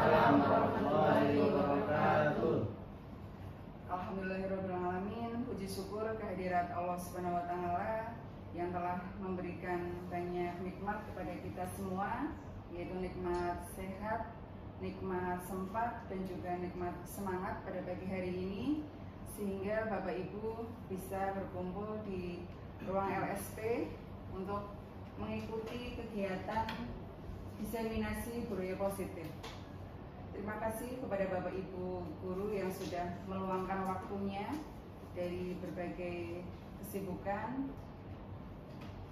Waalaikumsalam warahmatullahi wabarakatuh. Alhamdulillahirrahmanirrahim. Puji syukur kehadirat Allah Subhanahu wa Ta'ala yang telah memberikan banyak nikmat kepada kita semua, yaitu nikmat sehat, nikmat sempat, dan juga nikmat semangat pada pagi hari ini, sehingga Bapak Ibu bisa berkumpul di ruang LSP untuk mengikuti kegiatan diseminasi budaya positif. Terima kasih kepada Bapak Ibu guru yang sudah meluangkan waktunya dari berbagai kesibukan.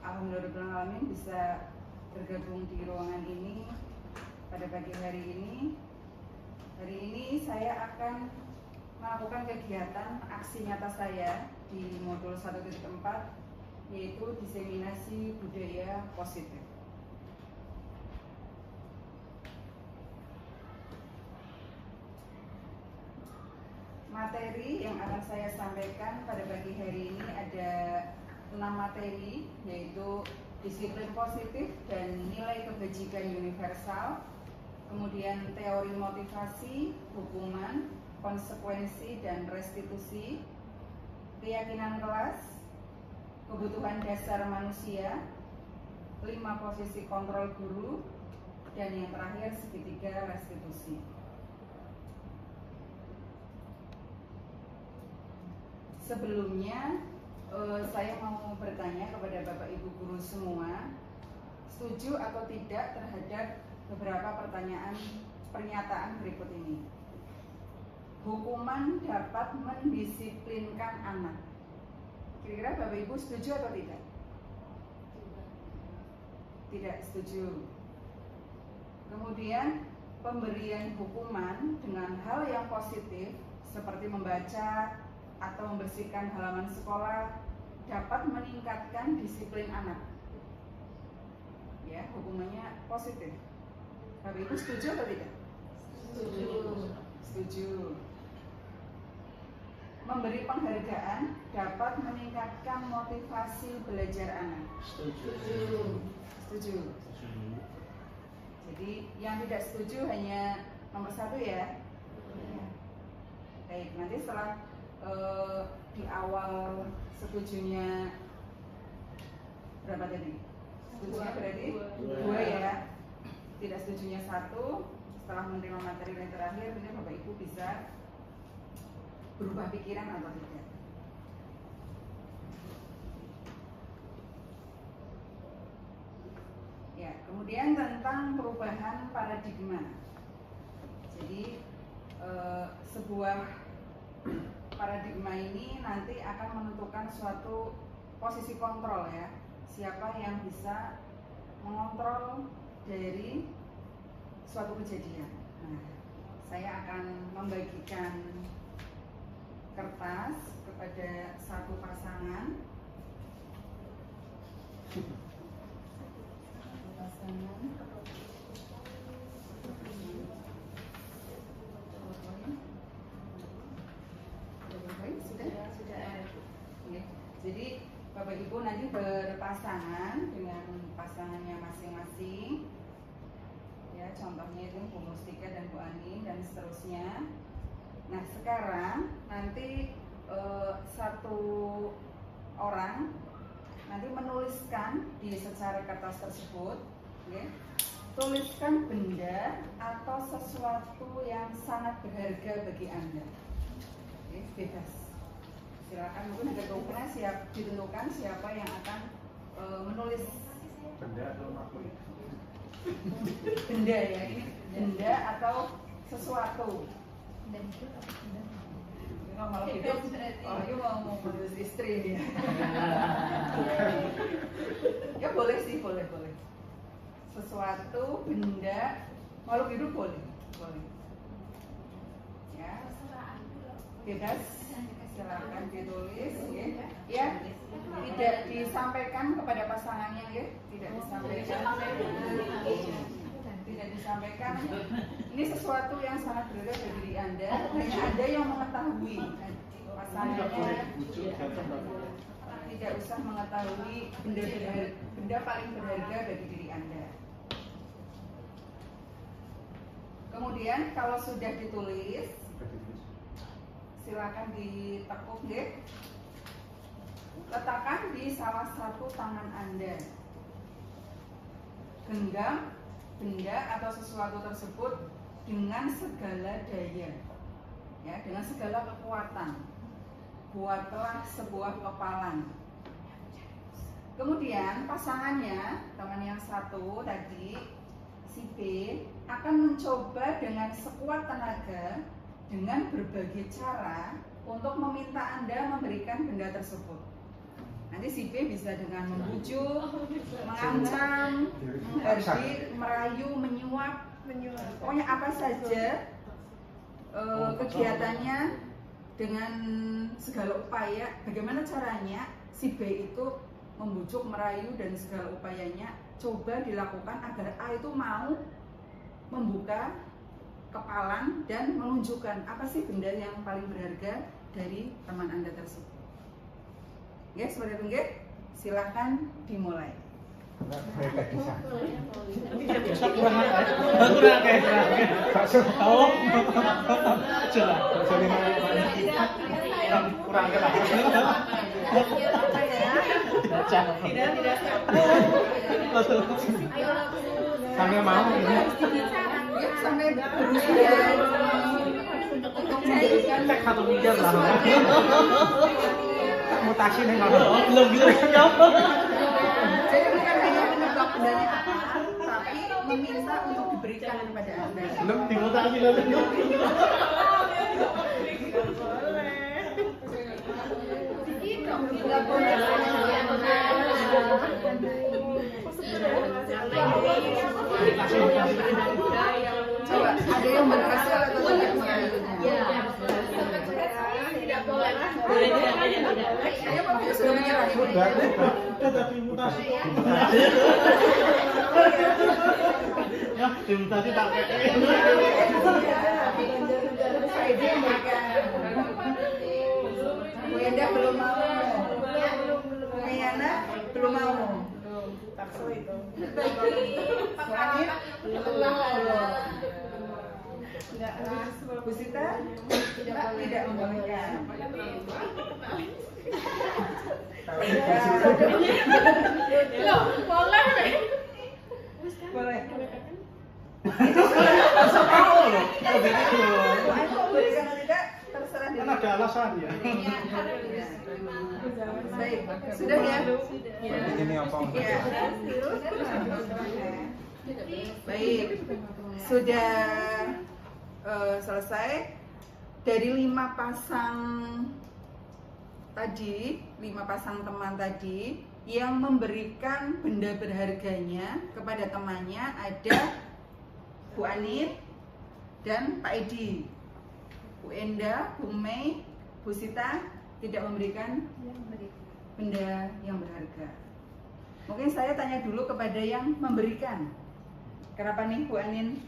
Alhamdulillah bisa bergabung di ruangan ini pada pagi hari ini. Hari ini saya akan melakukan kegiatan aksi nyata saya di modul 1.4, yaitu diseminasi budaya positif. Materi yang akan saya sampaikan pada pagi hari ini ada 6 materi, yaitu disiplin positif dan nilai kebajikan universal, kemudian teori motivasi, hukuman, konsekuensi dan restitusi, keyakinan kelas, kebutuhan dasar manusia, 5 posisi kontrol guru, dan yang terakhir segitiga restitusi. Sebelumnya saya mau bertanya kepada Bapak Ibu guru semua, setuju atau tidak terhadap beberapa pernyataan berikut ini. Hukuman dapat mendisiplinkan anak. Kira-kira Bapak Ibu setuju atau tidak? Tidak setuju. Kemudian pemberian hukuman dengan hal yang positif seperti membaca atau membersihkan halaman sekolah dapat meningkatkan disiplin anak. Ya, hukumannya positif. Bapak Ibu setuju atau tidak? Setuju. Setuju. Memberi penghargaan dapat meningkatkan motivasi belajar anak. Setuju. Setuju. Jadi yang tidak setuju hanya nomor 1 ya. Baik, nanti setelah di awal setujunya berapa tadi? Setujunya berarti 2 ya. Tidak setujunya 1. Setelah menerima materi yang terakhir, ini Bapak Ibu bisa berubah pikiran atau tidak. Ya, kemudian tentang perubahan paradigma. Jadi sebuah paradigma ini nanti akan menentukan suatu posisi kontrol ya. Siapa yang bisa mengontrol dari suatu kejadian. Nah, saya akan membagikan kertas kepada satu pasangan. Sudah. Jadi Bapak Ibu nanti berpasangan dengan pasangannya masing-masing. Ya, contohnya itu Bu Mustika dan Bu Ani dan seterusnya. Nah, sekarang nanti satu orang nanti menuliskan di secari kertas tersebut, ya, tuliskan benda atau sesuatu yang sangat berharga bagi Anda. Oke, bebas. Silakan, mungkin ada kemungkinan ditentukan siapa yang akan menulis Benda atau makhluk? Benda ya, ini benda atau sesuatu. Kalau hidup, oh itu mau menulis istri ya. Ya boleh sih, boleh. Sesuatu, benda, makhluk hidup boleh. Ya, bebas. Silakan ditulis, ya. Tidak disampaikan kepada pasangannya, ya. Tidak disampaikan. Ini sesuatu yang sangat berharga bagi diri Anda. Hanya Anda yang mengetahui. Pasangannya tidak usah mengetahui benda paling berharga bagi diri Anda. Kemudian kalau sudah ditulis, silakan ditekuk nggih. Letakkan di salah satu tangan Anda. Genggam benda atau sesuatu tersebut dengan segala daya, ya, dengan segala kekuatan. Buatlah sebuah kepalan. Kemudian pasangannya, teman yang satu tadi, si B, akan mencoba dengan sekuat tenaga dengan berbagai cara untuk meminta Anda memberikan benda tersebut. Nanti si B bisa dengan membujuk, mengancam, menghardik, merayu, menyuap, pokoknya apa saja kegiatannya dengan segala upaya. Bagaimana caranya si B itu membujuk, merayu, dan segala upayanya coba dilakukan agar A itu mau membuka kepalan dan menunjukkan apa sih benda yang paling berharga dari teman Anda tersebut. Ya, seperti itu nggih. Silahkan dimulai. Bisa kurang kayak kurang Tidak sampai mau ini sampai berusaha untuk menjadikan cek 1 miliar lah mutasi nih kalau belum jadi bukan hanya menebak bendanya apa, tapi meminta untuk diberikan kepada Anda. belum dimutasi lagi Tidak boleh. Coba, ada yang berhasil atau tidak merayunya? Tidak boleh. Ayo, Pak, sudah menyerah. udah tapi mutasi ya dimutasi tak kayak Pak Edi yang berikan. Bu Endah belum mau. Bu Yana belum mau. Takso itu. Soalnya belum. Bu Sita tidak membolehkan. Loh, boleh. Boleh. Bolehkan atau tidak terserah kan dia. ada alasan ya Baik, sudah ya? ini apa Ya. Baik, sudah selesai. Dari 5 pasang tadi, 5 pasang teman tadi yang memberikan benda berharganya kepada temannya ada Bu Anin dan Pak Edi. Bu Enda, Bu Mei, Bu Sita tidak memberikan benda yang berharga. Mungkin saya tanya dulu kepada yang memberikan. Kenapa nih Bu Anin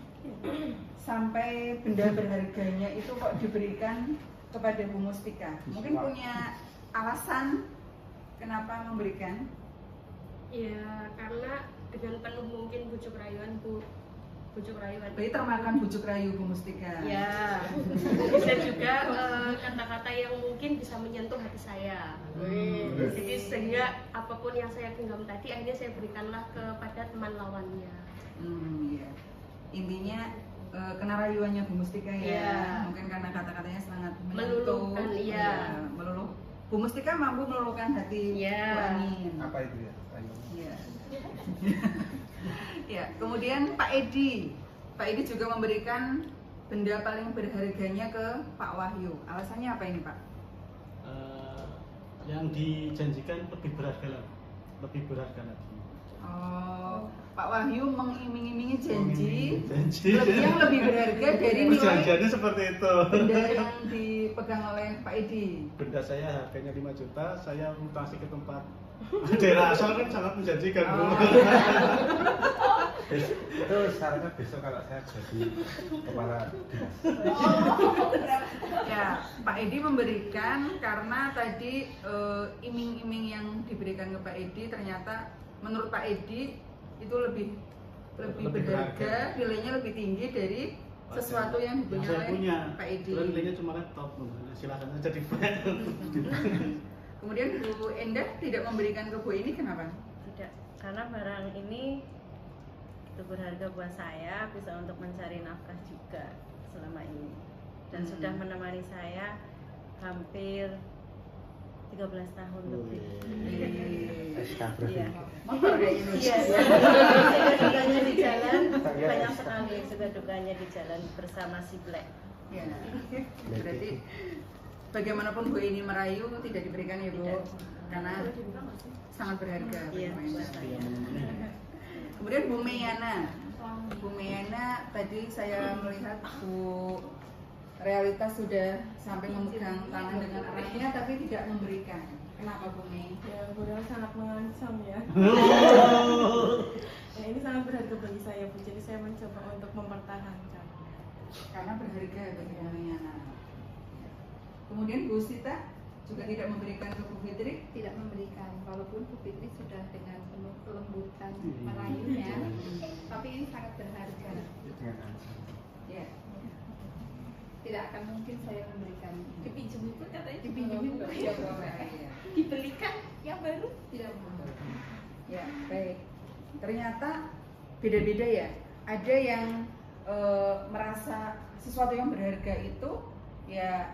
sampai benda berharganya itu kok diberikan kepada Bu Mustika? Mungkin punya alasan kenapa memberikan? Ya, karena dengan penuh mungkin bujuk rayuan Berarti termakan bujuk rayu Bu Mustika. ya bisa juga kata-kata yang mungkin bisa menyentuh hati saya. Jadi sehingga apapun yang saya genggam tadi akhirnya saya berikanlah kepada teman lawannya. Iya. Intinya kena rayuannya Bu Mustika ya. Iya. Mungkin karena kata-katanya sangat Meluluhkan, iya. Meluluh. Bu Mustika mampu meluluhkan hati Iya. Bu Anin. apa itu ya Iya. Ya, kemudian Pak Edi. Pak Edi juga memberikan benda paling berharganya ke Pak Wahyu. Alasannya apa ini, Pak? Yang dijanjikan lebih berharga lagi. Oh, Pak Wahyu mengiming-imingi janji Janji. yang lebih berharga dari nilai Perjanjiannya seperti itu. benda yang dipegang oleh Pak Edi. Benda saya harganya 5 juta, saya mutasi ke tempat daerah asal kan sangat menjanjikan, Bu. Oh. itu syaratnya besok kalau saya jadi kepala dinas Ya, Pak Edi memberikan karena tadi iming-iming yang diberikan ke Pak Edi ternyata menurut Pak Edi itu lebih Lebih berharga, berharga. nilainya lebih tinggi dari sesuatu yang dipunya saya oleh punya. Pak Edi. Kebetulan nilainya cuma laptop, silakan aja di Kemudian Bu Endah tidak memberikan ke Bu ini kenapa? Tidak, karena barang ini itu berharga buat saya, bisa untuk mencari nafkah juga selama ini. Dan sudah menemani saya hampir 13 tahun lebih. Iya. Mahal kayak ini. Iya, suka dukanya di jalan banyak sekali, suka dukanya di jalan bersama si Black. Ya. Berarti bagaimanapun Bu ini merayu tidak diberikan ya Bu, Tidak. karena sangat berharga. Iya, bagi Bu buat Endah. saya. Kemudian Bu Meyana. Bu Meyana tadi saya melihat Bu Realitas sudah sampai memegang tangan dengan anaknya tapi tidak memberikan. Kenapa Bu Mei? Ya, Bunda sangat mengancam ya. Ya, ini sangat berharga bagi saya, Bu. Jadi saya mencoba untuk mempertahankan. Karena berharga bagi Bu Meyana. Kemudian Bu Sita juga tidak memberikan ke Bu Fitri. Tidak memberikan, walaupun Bu Fitri sudah dengan penuh kelembutan merayunya, tapi ini sangat berharga. Ya. Tidak akan mungkin saya memberikan. Dipinjemin pun katanya Dipinjemin juga tidak boleh. Ya. dibelikan yang baru tidak boleh. Ya, baik. Ternyata beda-beda ya. Ada yang merasa sesuatu yang berharga itu ya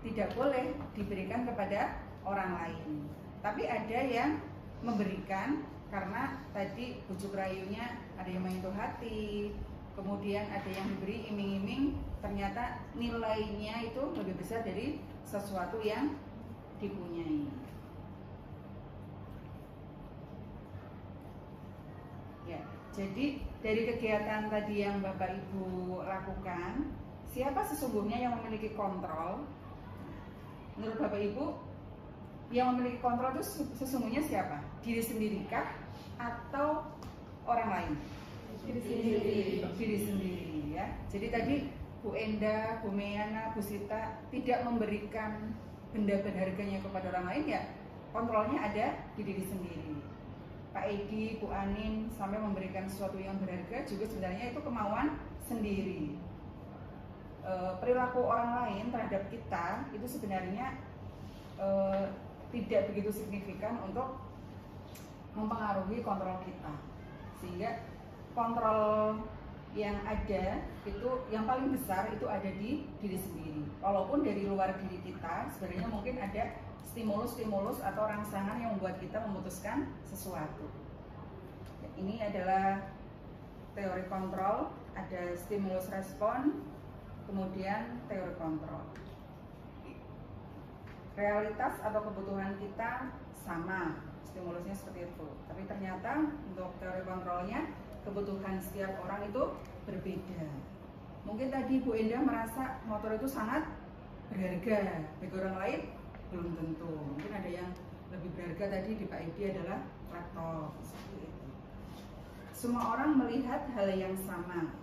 tidak boleh diberikan kepada orang lain. Tapi ada yang memberikan karena tadi bujuk rayunya ada yang menyentuh hati, kemudian ada yang diberi iming-iming, ternyata nilainya itu lebih besar dari sesuatu yang dipunyai. Ya, jadi dari kegiatan tadi yang Bapak Ibu lakukan, siapa sesungguhnya yang memiliki kontrol? Menurut Bapak Ibu, yang memiliki kontrol itu sesungguhnya siapa? Diri sendirikah atau orang lain? Diri sendiri. Diri sendiri ya. Jadi tadi Bu Endah, Bu Meyana, Bu Sita tidak memberikan benda berharganya kepada orang lain ya, kontrolnya ada di diri sendiri. Pak Edi, Bu Anin sampai memberikan sesuatu yang berharga juga sebenarnya itu kemauan sendiri. Perilaku orang lain terhadap kita itu sebenarnya tidak begitu signifikan untuk mempengaruhi kontrol kita, sehingga kontrol yang ada itu yang paling besar itu ada di diri sendiri. Walaupun dari luar diri kita sebenarnya mungkin ada stimulus-stimulus atau rangsangan yang membuat kita memutuskan sesuatu. Ini adalah teori kontrol, ada stimulus respon, kemudian teori kontrol. Realitas atau kebutuhan kita sama, stimulusnya seperti itu. Tapi ternyata untuk teori kontrolnya kebutuhan setiap orang itu berbeda. Mungkin tadi Bu Endah merasa motor itu sangat berharga, bagi orang lain belum tentu. Mungkin ada yang lebih berharga tadi di Pak Edi adalah laptop, seperti itu. Semua orang melihat hal yang sama,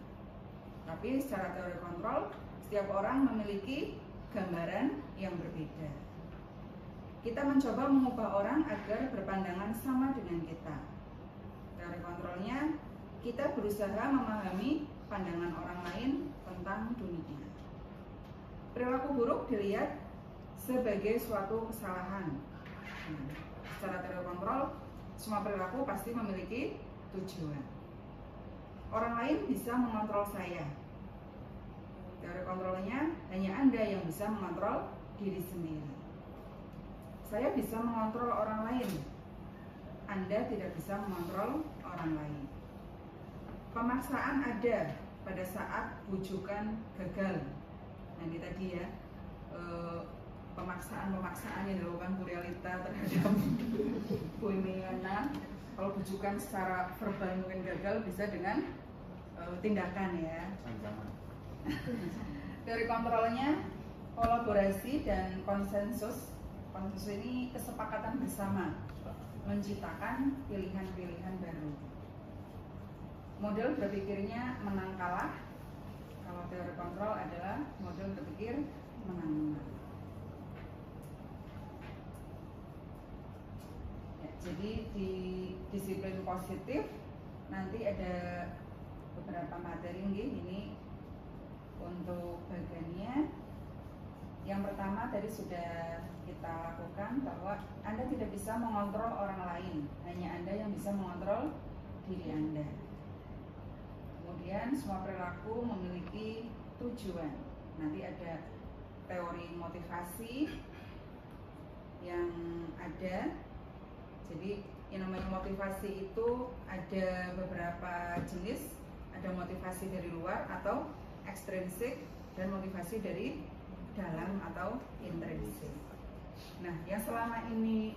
tapi secara teori kontrol setiap orang memiliki gambaran yang berbeda. Kita mencoba mengubah orang agar berpandangan sama dengan kita. Teori kontrolnya, kita berusaha memahami pandangan orang lain tentang dunia. Perilaku buruk dilihat sebagai suatu kesalahan. Secara teori kontrol, semua perilaku pasti memiliki tujuan. Orang lain bisa mengontrol saya. Teori kontrolnya, hanya Anda yang bisa mengontrol diri sendiri. Saya bisa mengontrol orang lain. Anda tidak bisa mengontrol orang lain. Pemaksaan ada pada saat bujukan gagal. Nah ini tadi ya, pemaksaan yang dilakukan Bu Realita terhadap Bu Meyana. Kalau bujukan secara verbal mungkin gagal, bisa dengan tindakan ya. Teori kontrolnya kolaborasi dan konsensus. Konsensus ini kesepakatan bersama menciptakan pilihan-pilihan baru. Model berpikirnya menang kalah. Kalau teori kontrol adalah model berpikir menang-menang. Ya, jadi di disiplin positif nanti ada beberapa materi ini sudah kita lakukan bahwa Anda tidak bisa mengontrol orang lain, hanya Anda yang bisa mengontrol diri Anda. Kemudian semua perilaku memiliki tujuan. Nanti ada teori motivasi yang ada. Jadi yang namanya motivasi itu ada beberapa jenis. Ada motivasi dari luar atau ekstrinsik dan motivasi dari dalam atau intrinsik. Nah, yang selama ini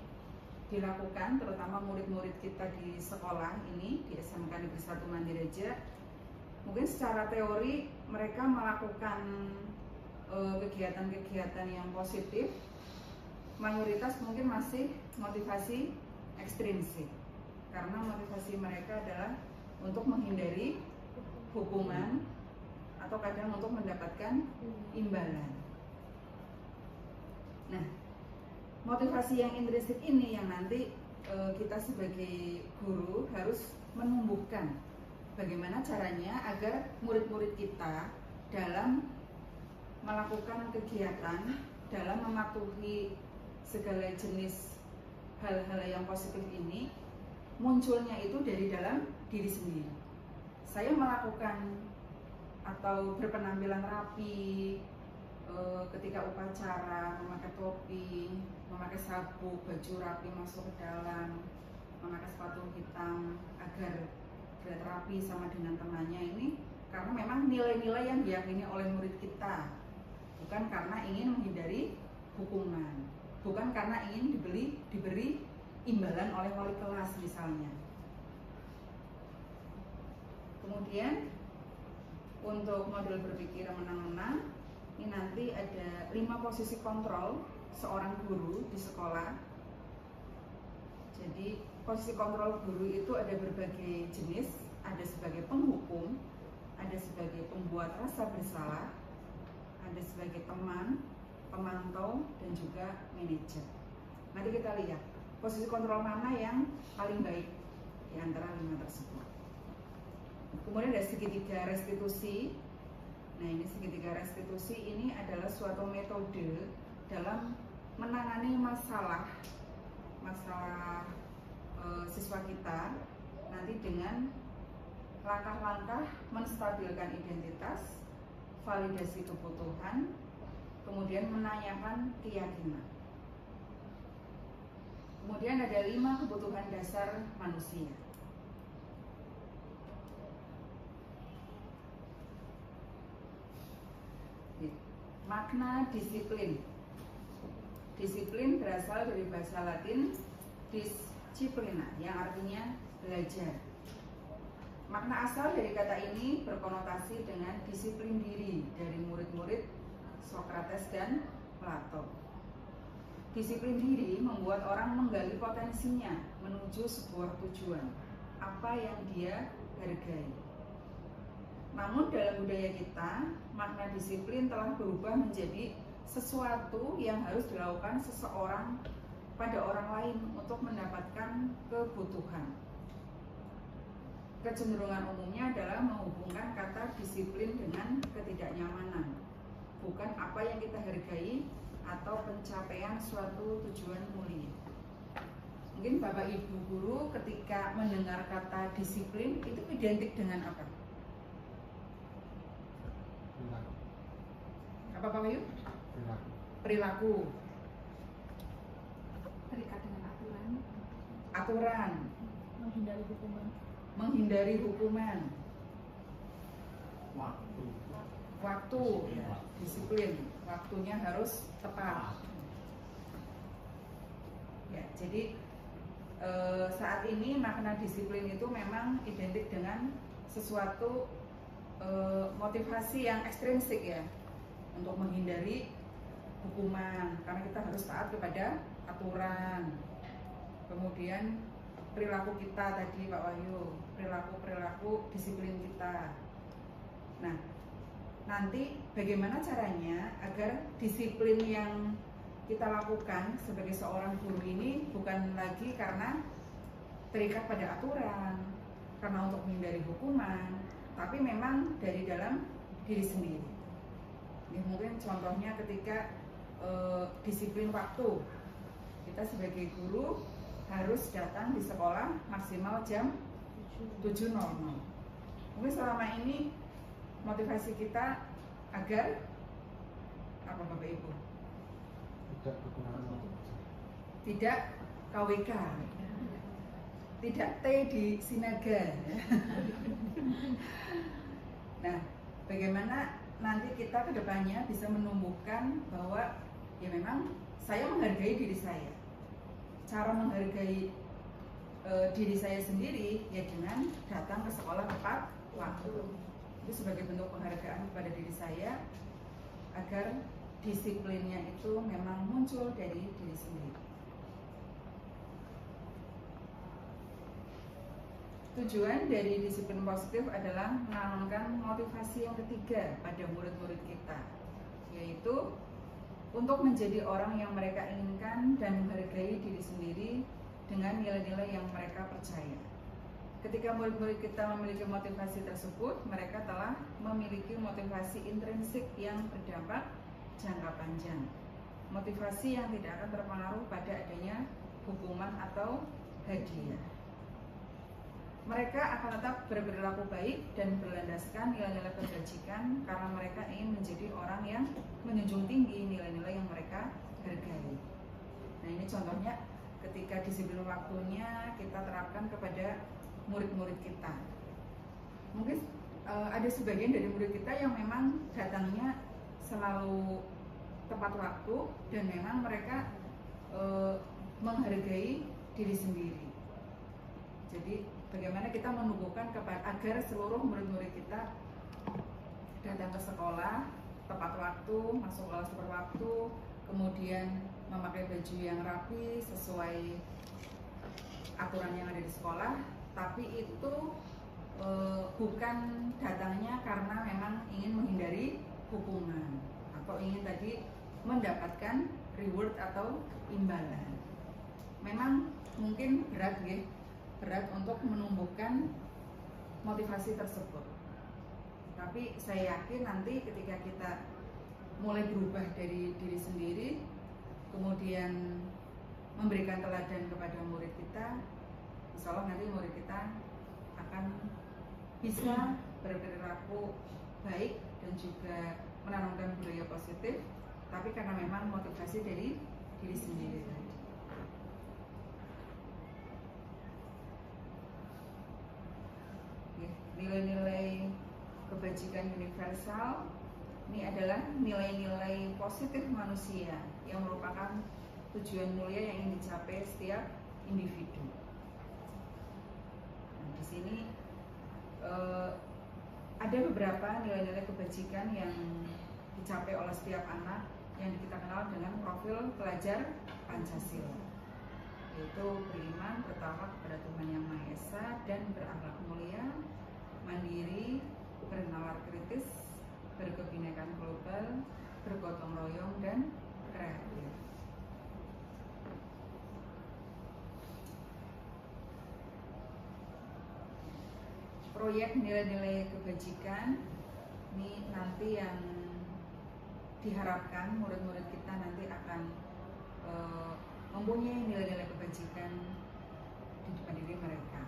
dilakukan, terutama murid-murid kita di sekolah ini di SMK Negeri 1 Mandiraja, mungkin secara teori mereka melakukan kegiatan-kegiatan yang positif. Mayoritas mungkin masih motivasi ekstrinsik, karena motivasi mereka adalah untuk menghindari hukuman atau kadang untuk mendapatkan imbalan. Nah, motivasi yang intrinsik ini yang nanti kita sebagai guru harus menumbuhkan bagaimana caranya agar murid-murid kita dalam melakukan kegiatan, dalam mematuhi segala jenis hal-hal yang positif ini, munculnya itu dari dalam diri sendiri. Saya melakukan atau berpenampilan rapi ketika upacara, memakai topi, memakai sabuk, baju rapi masuk ke dalam, memakai sepatu hitam agar terlihat rapi sama dengan temannya ini karena memang nilai-nilai yang diyakini oleh murid kita, bukan karena ingin menghindari hukuman, bukan karena ingin diberi imbalan oleh wali kelas misalnya. Kemudian untuk model berpikir menang-menang, ini nanti ada 5 posisi kontrol seorang guru di sekolah. Jadi posisi kontrol guru itu ada berbagai jenis, ada sebagai penghukum, ada sebagai pembuat rasa bersalah, ada sebagai teman, pemantau, dan juga manajer. Nanti kita lihat posisi kontrol mana yang paling baik di antara 5 tersebut. Kemudian ada segitiga restitusi. Nah, ini segitiga restitusi ini adalah suatu metode dalam menangani masalah siswa kita nanti dengan langkah-langkah menstabilkan identitas, validasi kebutuhan, kemudian menanyakan keyakinan. Kemudian ada 5 kebutuhan dasar manusia. Makna disiplin. Disiplin berasal dari bahasa Latin disciplina, yang artinya belajar. Makna asal dari kata ini berkonotasi dengan disiplin diri dari murid-murid Sokrates dan Plato. Disiplin diri membuat orang menggali potensinya menuju sebuah tujuan, apa yang dia hargai. Namun dalam budaya kita, makna disiplin telah berubah menjadi sesuatu yang harus dilakukan seseorang pada orang lain untuk mendapatkan kebutuhan. Kecenderungan umumnya adalah menghubungkan kata disiplin dengan ketidaknyamanan, bukan apa yang kita hargai atau pencapaian suatu tujuan mulia. Mungkin Bapak Ibu guru ketika mendengar kata disiplin itu identik dengan apa? Apa Pak Wahyu? Perilaku. Terikat dengan aturan. Aturan. Menghindari hukuman. Menghindari hukuman. Waktu. Ya, disiplin. Waktunya harus tepat. Ya, jadi saat ini makna disiplin itu memang identik dengan sesuatu motivasi yang ekstrinsik ya, untuk menghindari hukuman karena kita harus taat kepada aturan. Kemudian perilaku kita tadi Pak Wahyu, perilaku disiplin kita. Nah, nanti bagaimana caranya agar disiplin yang kita lakukan sebagai seorang guru ini bukan lagi karena terikat pada aturan, karena untuk menghindari hukuman, tapi memang dari dalam diri sendiri. Ya, mungkin contohnya ketika disiplin waktu. Kita sebagai guru harus datang di sekolah maksimal jam 7.00. Mungkin selama ini motivasi kita agar apa Bapak Ibu? Tidak kekurangan. Tidak KWK, tidak T di Sinaga. Nah, bagaimana nanti kita kedepannya bisa menumbuhkan bahwa ya memang saya menghargai diri saya. Cara menghargai diri saya sendiri ya dengan datang ke sekolah tepat waktu. Itu sebagai bentuk penghargaan kepada diri saya agar disiplinnya itu memang muncul dari diri sendiri. Tujuan dari disiplin positif adalah menanamkan motivasi yang ketiga pada murid-murid kita, yaitu untuk menjadi orang yang mereka inginkan dan menghargai diri sendiri dengan nilai-nilai yang mereka percaya. Ketika murid-murid kita memiliki motivasi tersebut, mereka telah memiliki motivasi intrinsik yang berdampak jangka panjang. Motivasi yang tidak akan terpengaruh pada adanya hukuman atau hadiah. Mereka akan tetap berperilaku baik dan berlandaskan nilai-nilai kebajikan karena mereka ingin menjadi orang yang menjunjung tinggi nilai-nilai yang mereka hargai. Nah, ini contohnya ketika disiplin waktunya kita terapkan kepada murid-murid kita. Mungkin ada sebagian dari murid kita yang memang datangnya selalu tepat waktu dan memang mereka menghargai diri sendiri. Jadi bagaimana kita menumbuhkan agar seluruh murid-murid kita datang ke sekolah tepat waktu, masuk kelas tepat waktu, kemudian memakai baju yang rapi sesuai aturan yang ada di sekolah, tapi itu bukan datangnya karena memang ingin menghindari hukuman atau ingin tadi mendapatkan reward atau imbalan. Memang mungkin berat untuk menumbuhkan motivasi tersebut. Tapi saya yakin nanti ketika kita mulai berubah dari diri sendiri, kemudian memberikan teladan kepada murid kita, insya Allah nanti murid kita akan bisa berperilaku baik dan juga menanamkan budaya positif, tapi karena memang motivasi dari diri sendiri tadi. Nilai-nilai kebajikan universal ini adalah nilai-nilai positif manusia yang merupakan tujuan mulia yang ingin dicapai setiap individu. Nah, di sini ada beberapa nilai-nilai kebajikan yang dicapai oleh setiap anak yang kita kenal dengan profil pelajar Pancasila, yaitu beriman, bertakwa kepada Tuhan Yang Maha Esa, dan berakhlak mulia, mandiri, bernalar kritis, berkebinekaan global, bergotong royong, dan kreatif. Proyek nilai-nilai kebajikan ini nanti yang diharapkan murid-murid kita nanti akan mempunyai nilai-nilai kebajikan di depan diri mereka.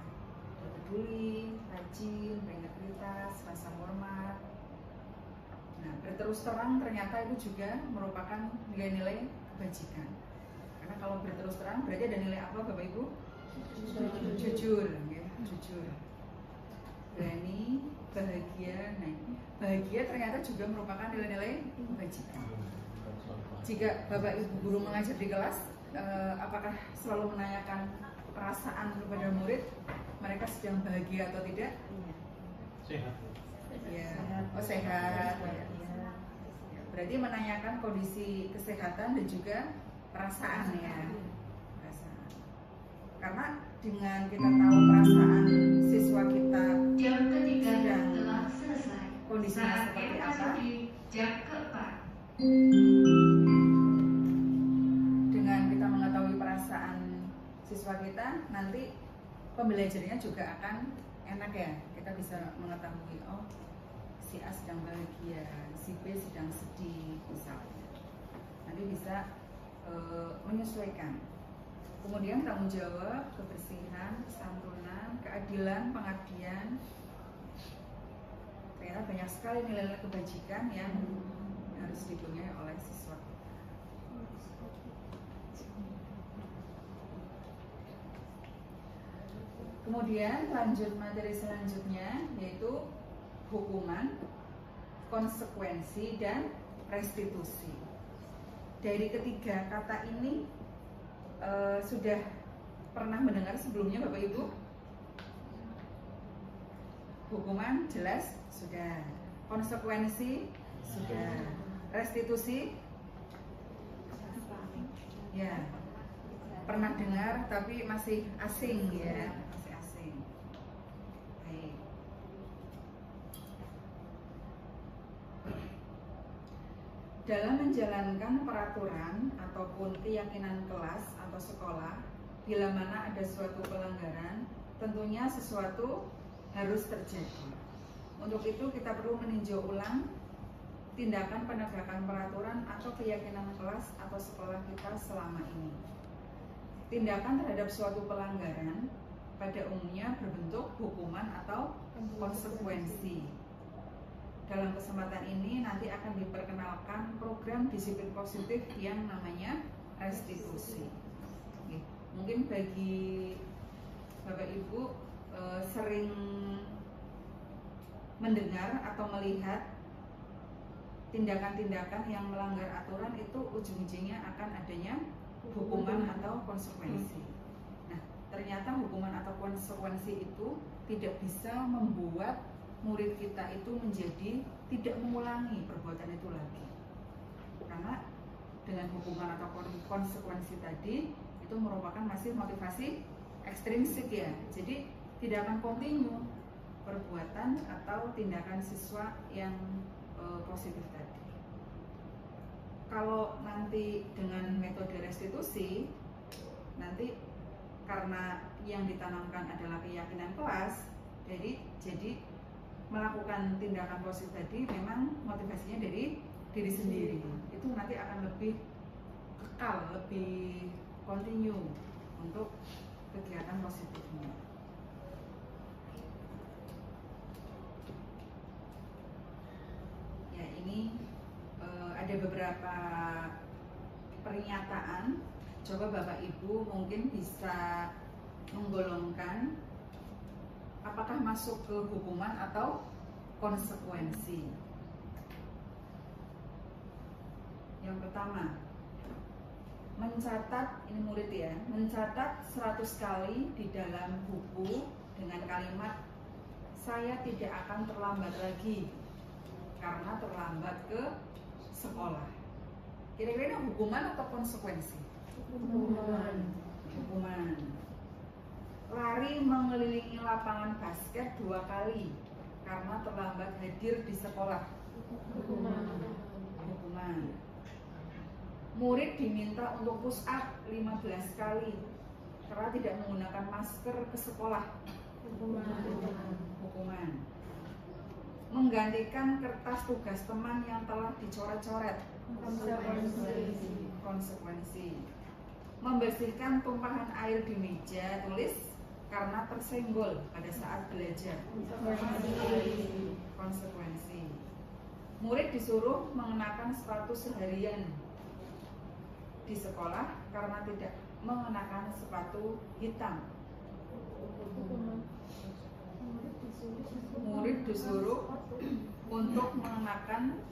Peduli, rajin, berintegritas, rasa hormat. Nah, berterus terang ternyata itu juga merupakan nilai-nilai kebajikan. Karena kalau berterus terang berarti ada nilai apa Bapak Ibu? Jujur, ya, jujur. Berani, bahagia. Nah, bahagia ternyata juga merupakan nilai-nilai kebajikan. Jika Bapak Ibu guru mengajar di kelas, apakah selalu menanyakan perasaan kepada murid? Mereka sedang bahagia atau tidak? Sehat. Ya, oh sehat. Ya. Berarti menanyakan kondisi kesehatan dan juga perasaan ya. Perasaan. Karena dengan kita tahu perasaan siswa kita sedang kondisinya seperti apa, dengan kita mengetahui perasaan siswa kita, nanti pembelajarannya juga akan enak ya. Kita bisa mengetahui, oh si A sedang bahagia, si B sedang sedih misalnya. Nah, nanti bisa menyesuaikan. Kemudian tanggung jawab, kebersihan, kesantunan, keadilan, pengabdian. Ternyata banyak sekali nilai-nilai kebajikan yang harus dipunyai oleh siswa. Kemudian lanjut materi selanjutnya yaitu hukuman, konsekuensi, dan restitusi. Dari ketiga kata ini sudah pernah mendengar sebelumnya Bapak Ibu? Hukuman jelas sudah, konsekuensi sudah, restitusi ya pernah dengar tapi masih asing ya, masih asing. Baik. Dalam menjalankan peraturan ataupun keyakinan kelas atau sekolah, bila mana ada suatu pelanggaran, tentunya sesuatu harus terjadi. Untuk itu kita perlu meninjau ulang tindakan penegakan peraturan atau keyakinan kelas atau sekolah kita selama ini. Tindakan terhadap suatu pelanggaran pada umumnya berbentuk hukuman atau konsekuensi. Dalam kesempatan ini nanti akan diperkenalkan program disiplin positif yang namanya restitusi. Mungkin bagi Bapak Ibu sering mendengar atau melihat tindakan-tindakan yang melanggar aturan itu ujung-ujungnya akan adanya hukuman atau konsekuensi. Nah, ternyata hukuman atau konsekuensi itu tidak bisa membuat murid kita itu menjadi tidak mengulangi perbuatan itu lagi. Karena dengan hukuman atau konsekuensi tadi itu merupakan masih motivasi ekstrinsik ya. Jadi tidak akan kontinu perbuatan atau tindakan siswa yang positif tadi. Kalau nanti dengan metode restitusi, nanti karena yang ditanamkan adalah keyakinan kelas, jadi melakukan tindakan positif tadi memang motivasinya dari diri sendiri. Itu nanti akan lebih kekal, lebih kontinu untuk kegiatan positifnya. Ya, ini ada beberapa pernyataan. Coba Bapak Ibu mungkin bisa menggolongkan apakah masuk ke hukuman atau konsekuensi. Yang pertama, mencatat, ini murid ya, mencatat 100 kali di dalam buku dengan kalimat saya tidak akan terlambat lagi karena terlambat ke sekolah. Kira-kira hukuman atau konsekuensi? Hukuman. Lari mengelilingi lapangan basket 2 kali karena terlambat hadir di sekolah. Hukuman. Murid diminta untuk push up 15 kali karena tidak menggunakan masker ke sekolah. Hukuman. Menggantikan kertas tugas teman yang telah dicoret-coret. Konsekuensi. Membersihkan tumpahan air di meja tulis karena tersenggol pada saat belajar. Konsekuensi. Murid disuruh mengenakan sepatu seharian di sekolah karena tidak mengenakan sepatu hitam. Murid disuruh untuk mengenakan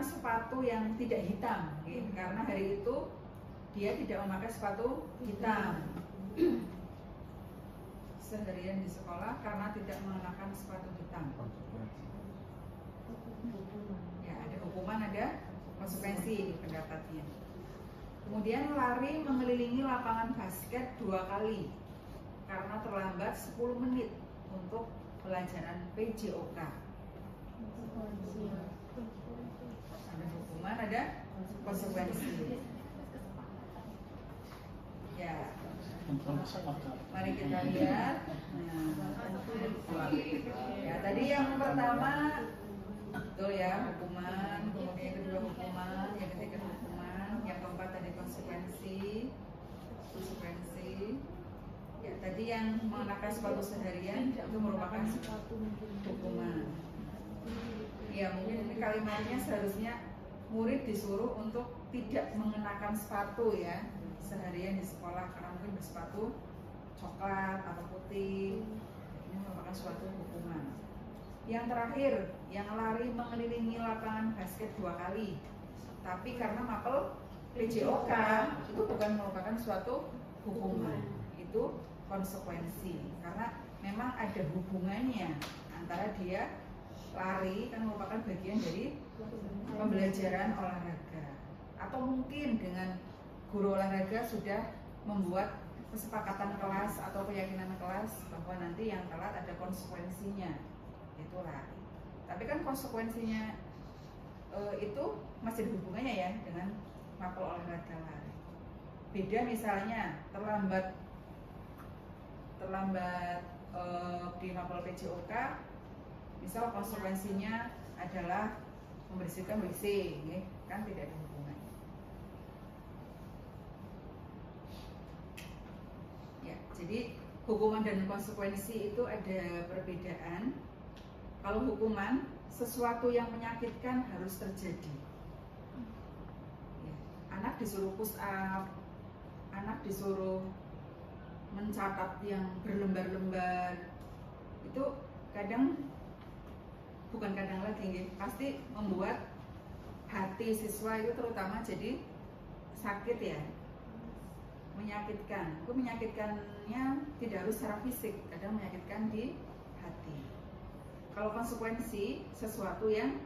sepatu yang tidak hitam, karena hari itu dia tidak memakai sepatu hitam seharian di sekolah karena tidak mengenakan sepatu hitam. Ya, ada hukuman, ada konsekuensi pendapatnya. Kemudian lari mengelilingi lapangan basket 2 kali karena terlambat 10 menit untuk pelajaran PJOK. Ada hukuman, ada konsekuensi. Ya, mari kita lihat. Ya, tadi yang pertama betul ya, hukuman, kemudian kedua hukuman, yang konsekuensi. Ya, tadi yang mengenakan sepatu seharian itu merupakan hukuman. Ya, mungkin ini kalimatnya seharusnya murid disuruh untuk tidak mengenakan sepatu ya seharian di sekolah, karena mungkin bersepatu coklat atau putih. Ini merupakan suatu hukuman. Yang terakhir, yang lari mengelilingi lapangan basket 2 kali, tapi karena mapel PJOK itu bukan merupakan suatu hukuman, itu konsekuensi, karena memang ada hubungannya antara dia lari kan merupakan bagian dari pembelajaran olahraga, atau mungkin dengan guru olahraga sudah membuat kesepakatan kelas atau keyakinan kelas bahwa nanti yang telat ada konsekuensinya, itu lari. Tapi kan konsekuensinya itu masih ada hubungannya ya dengan mapel olahraga lari. Beda misalnya terlambat di mapel PJOK, misal konsekuensinya adalah membersihkan WC, ya, kan tidak ada hubungannya. Ya, jadi hukuman dan konsekuensi itu ada perbedaan. Kalau hukuman, sesuatu yang menyakitkan harus terjadi. Ya, anak disuruh push up, anak disuruh mencatat yang berlembar-lembar, itu bukan kadang lagi, pasti membuat hati siswa itu terutama jadi sakit ya, menyakitkan. Itu menyakitkannya tidak harus secara fisik, kadang menyakitkan di hati. Kalau konsekuensi, sesuatu yang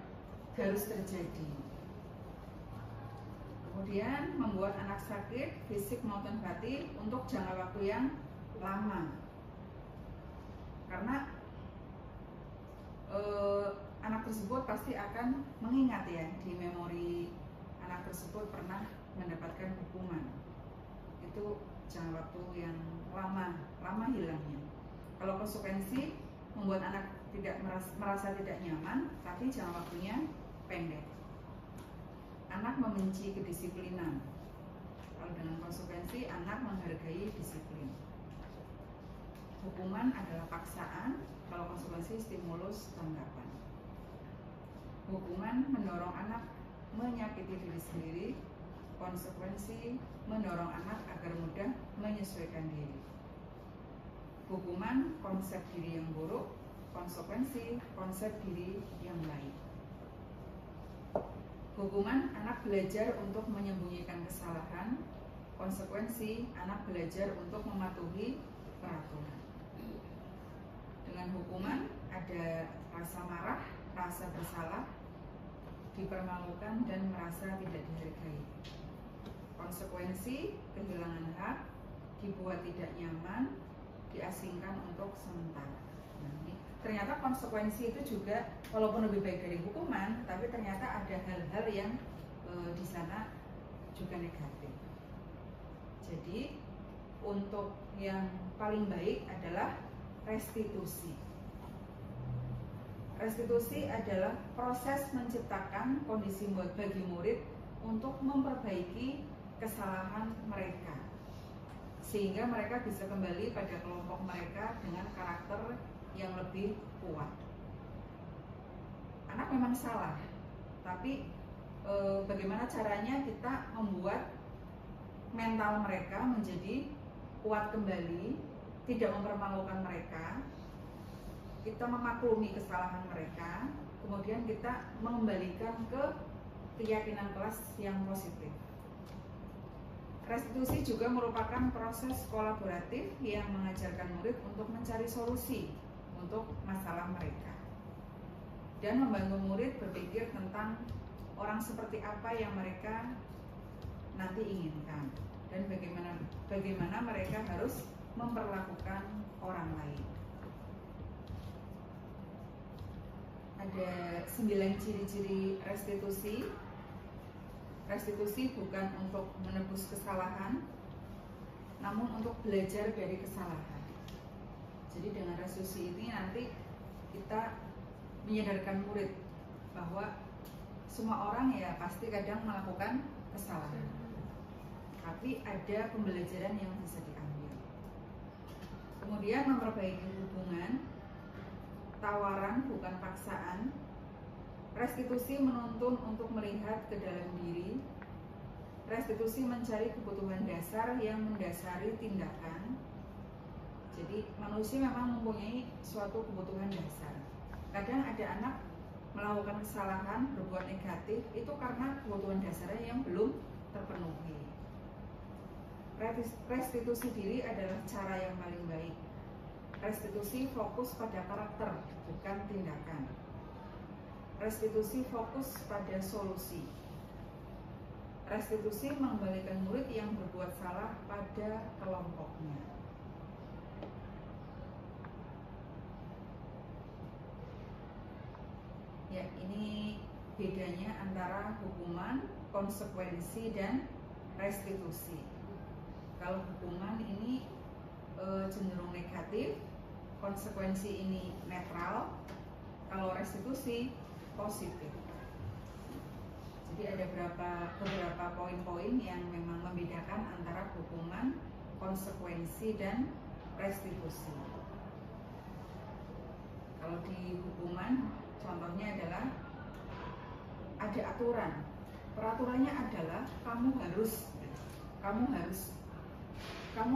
harus terjadi. Kemudian membuat anak sakit fisik maupun batin untuk jangka waktu yang lama, karena anak tersebut pasti akan mengingat ya, di memori anak tersebut pernah mendapatkan hukuman. Itu jangka waktu yang lama hilangnya. Kalau konsekuensi membuat anak tidak merasa tidak nyaman, tapi jangka waktunya pendek. Anak membenci kedisiplinan. Kalau dengan konsekuensi, anak menghargai disiplin. Hukuman adalah paksaan, kalau konsekuensi stimulus tanggapan. Hukuman mendorong anak menyakiti diri sendiri, konsekuensi mendorong anak agar mudah menyesuaikan diri. Hukuman konsep diri yang buruk, konsekuensi konsep diri yang baik. Hukuman anak belajar untuk menyembunyikan kesalahan, konsekuensi anak belajar untuk mematuhi peraturan. Dengan hukuman ada rasa marah, rasa bersalah, dipermalukan dan merasa tidak dihargai. Konsekuensi kehilangan hak, dibuat tidak nyaman, diasingkan untuk sementara. Nah, ini ternyata konsekuensi itu juga walaupun lebih baik dari hukuman, tapi ternyata ada hal-hal yang di sana juga negatif. Jadi untuk yang paling baik adalah restitusi. Restitusi adalah proses menciptakan kondisi bagi murid untuk memperbaiki kesalahan mereka, sehingga mereka bisa kembali pada kelompok mereka dengan karakter yang lebih kuat. Anak memang salah, tapi bagaimana caranya kita membuat mental mereka menjadi kuat kembali, tidak mempermalukan mereka, kita memaklumi kesalahan mereka, kemudian kita mengembalikan ke keyakinan kelas yang positif. Restitusi juga merupakan proses kolaboratif yang mengajarkan murid untuk mencari solusi untuk masalah mereka dan membantu murid berpikir tentang orang seperti apa yang mereka nanti inginkan dan bagaimana mereka harus memperlakukan orang lain. Ada 9 ciri-ciri restitusi. Restitusi bukan untuk menebus kesalahan, namun untuk belajar dari kesalahan. Jadi dengan restitusi ini nanti kita menyadarkan murid bahwa semua orang ya pasti kadang melakukan kesalahan. tapi ada pembelajaran yang bisa diambil. Kemudian memperbaiki hubungan, tawaran bukan paksaan, restitusi menuntun untuk melihat ke dalam diri, restitusi mencari kebutuhan dasar yang mendasari tindakan. Jadi manusia memang mempunyai suatu kebutuhan dasar. Kadang ada anak melakukan kesalahan, berbuat negatif, itu karena kebutuhan dasarnya yang belum terpenuhi. Restitusi diri adalah cara yang paling baik. Restitusi fokus pada karakter, bukan tindakan. Restitusi fokus pada solusi. Restitusi mengembalikan murid yang berbuat salah pada kelompoknya. Ya, ini bedanya antara hukuman, konsekuensi, dan restitusi. Kalau hukuman ini cenderung negatif, konsekuensi ini netral, kalau restitusi positif. Jadi ada beberapa poin-poin yang memang membedakan antara hukuman, konsekuensi, dan restitusi. Kalau di hukuman, contohnya adalah ada aturan. Peraturannya adalah kamu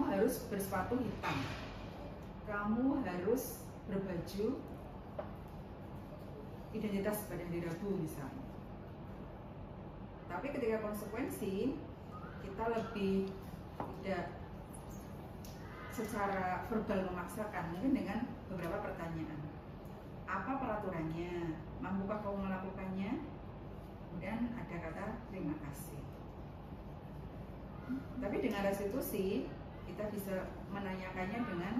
harus bersepatu hitam. Kamu harus berbaju identitas badan dirabu misalnya. Tapi ketika konsekuensi, kita lebih tidak secara verbal memaksakan, mungkin dengan beberapa pertanyaan. Apa peraturannya? Mampukah kamu melakukannya? Kemudian ada kata terima kasih. Tapi dengan restitusi, kita bisa menanyakannya dengan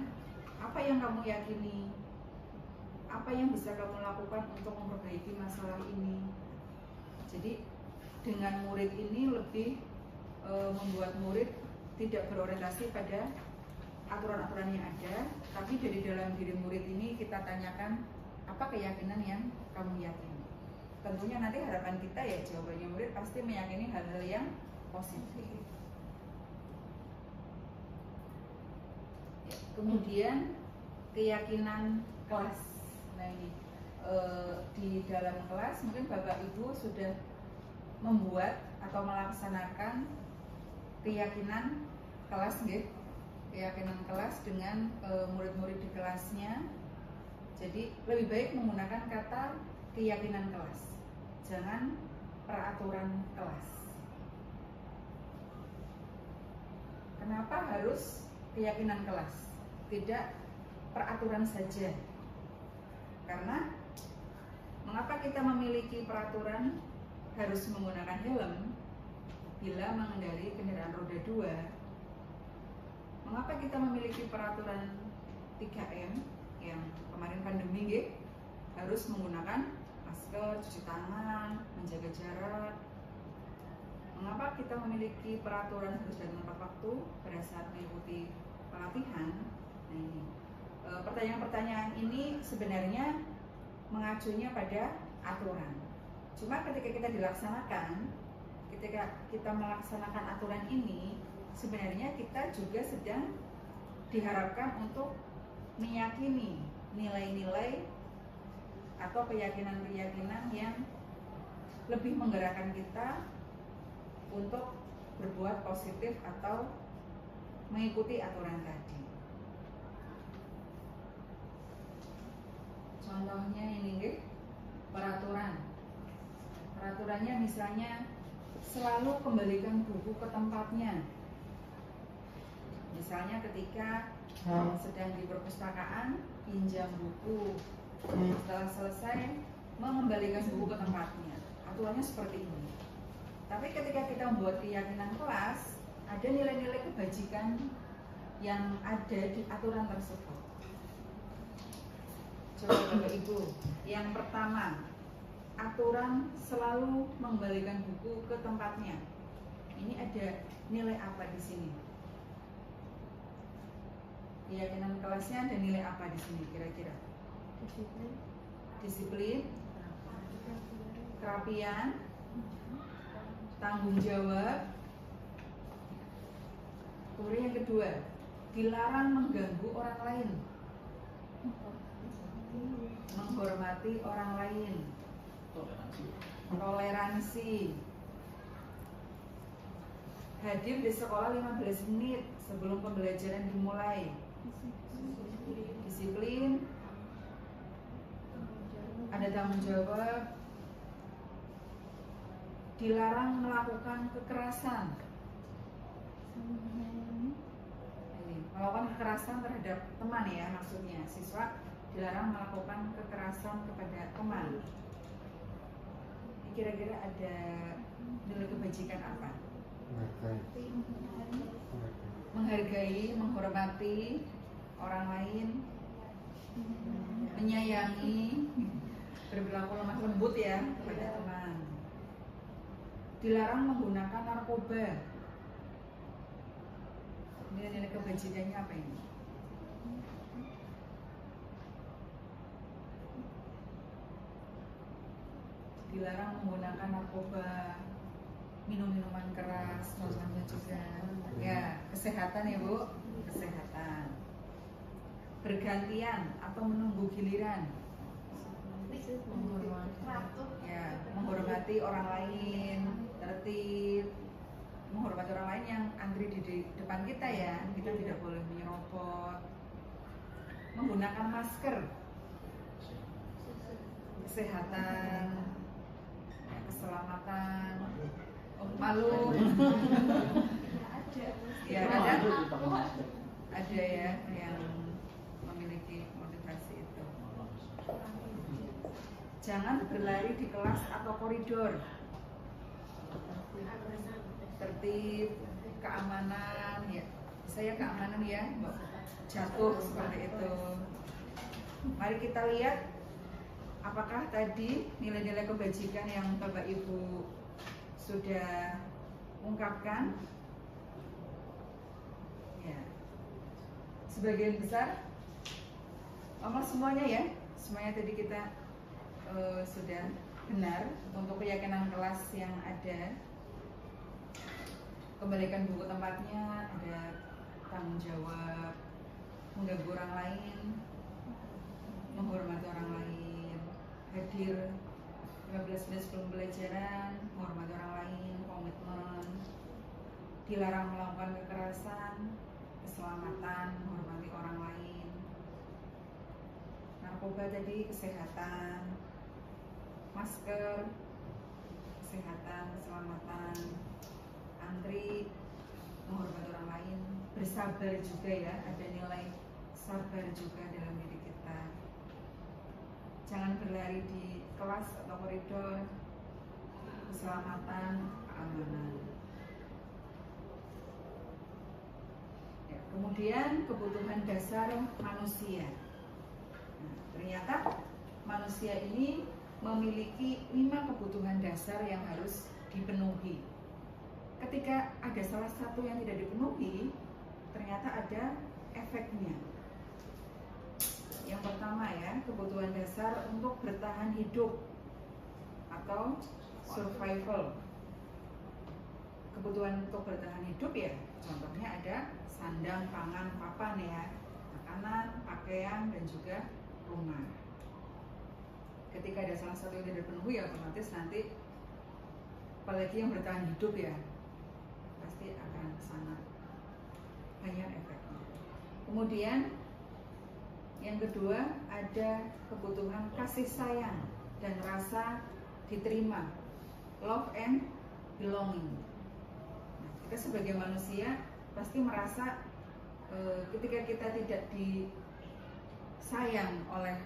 apa yang kamu yakini, apa yang bisa kamu lakukan untuk memperbaiki masalah ini. Jadi dengan murid ini lebih membuat murid tidak berorientasi pada aturan-aturan yang ada, tapi dari dalam diri murid ini kita tanyakan apa keyakinan yang kamu yakini. Tentunya nanti harapan kita ya jawabannya murid pasti meyakini hal-hal yang positif. Kemudian keyakinan kelas. Nah ini di dalam kelas mungkin Bapak Ibu sudah membuat atau melaksanakan keyakinan kelas, keyakinan kelas dengan murid-murid di kelasnya. Jadi lebih baik menggunakan kata keyakinan kelas, jangan peraturan kelas. Kenapa harus keyakinan kelas? Tidak peraturan saja. Karena mengapa kita memiliki peraturan harus menggunakan helm bila mengendarai kendaraan roda 2? Mengapa kita memiliki peraturan 3M yang kemarin pandemi harus menggunakan masker, cuci tangan, menjaga jarak? Mengapa kita memiliki peraturan harus datang tepat waktu pada saat mengikuti pelatihan? Nah ini pertanyaan-pertanyaan ini sebenarnya mengacunya pada aturan. Cuma ketika kita dilaksanakan, ketika kita melaksanakan aturan ini, sebenarnya kita juga sedang diharapkan untuk meyakini nilai-nilai atau keyakinan-keyakinan yang lebih menggerakkan kita untuk berbuat positif atau mengikuti aturan tadi. Contohnya ini peraturan. Peraturannya misalnya selalu kembalikan buku ke tempatnya. Misalnya ketika sedang di perpustakaan, pinjam buku. Setelah selesai, mengembalikan buku ke tempatnya. Aturannya seperti ini. Tapi ketika kita membuat keyakinan kelas, ada nilai-nilai kebajikan yang ada di aturan tersebut. Coba Bapak Ibu, yang pertama, aturan selalu mengembalikan buku ke tempatnya. Ini ada nilai apa di sini? Keyakinan kelasnya ada nilai apa di sini kira-kira? Disiplin, kerapian, tanggung jawab, Kemudian yang kedua, dilarang mengganggu orang lain, menghormati orang lain, toleransi, hadir di sekolah 15 menit sebelum pembelajaran dimulai, disiplin, ada tanggung jawab, dilarang melakukan kekerasan. Ini, melakukan kekerasan terhadap teman ya, maksudnya siswa dilarang melakukan kekerasan kepada teman. Ini kira-kira ada nilai kebajikan apa? Menghargai, menghormati orang lain, menyayangi, berperilaku lemah lembut ya kepada teman. Dilarang menggunakan narkoba. Nilai-nilai kebajikannya apa ini? Dilarang menggunakan narkoba, minum minuman keras, makan juga. Ya, kesehatan ya Bu, kesehatan. Bergantian atau menunggu giliran. Ya, menghormati orang lain, tertib, menghormati orang lain yang antri di depan kita ya, kita tidak boleh menyerobot. Menggunakan masker, kesehatan, keselamatan, malu. Ya ada ya yang memiliki motivasi itu. Jangan berlari di kelas atau koridor. Tertib, keamanan ya. Saya keamanan ya, jatuh seperti itu. Mari kita lihat apakah tadi nilai-nilai kebajikan yang Bapak Ibu sudah ungkapkan. Ya. Sebagian besar semuanya ya. Semuanya tadi kita sudah benar untuk keyakinan kelas yang ada. Kembalikan buku tempatnya, ada tanggung jawab, mengganggu orang lain, menghormati orang lain, hadir 15 menit sebelum pembelajaran, menghormati orang lain, komitmen, dilarang melakukan kekerasan, keselamatan, menghormati orang lain, narkoba tadi, kesehatan, masker, kesehatan, keselamatan, antri, menghormati orang lain, bersabar juga ya, ada nilai sabar juga dalam diri kita. Jangan berlari di kelas atau koridor, keselamatan, keamanan. Ya, kemudian kebutuhan dasar manusia. Nah, ternyata manusia ini memiliki 5 kebutuhan dasar yang harus dipenuhi. Ketika ada salah satu yang tidak dipenuhi, ternyata ada efeknya. Yang pertama ya, kebutuhan dasar untuk bertahan hidup atau survival. Kebutuhan untuk bertahan hidup ya, contohnya ada sandang, pangan, papan ya, makanan, pakaian, dan juga rumah. Ketika ada salah satu yang tidak dipenuhi ya otomatis nanti apalagi yang bertahan hidup ya pasti akan sangat banyak efeknya. Kemudian yang kedua ada kebutuhan kasih sayang dan rasa diterima, love and belonging. Nah, kita sebagai manusia pasti merasa ketika kita tidak disayang oleh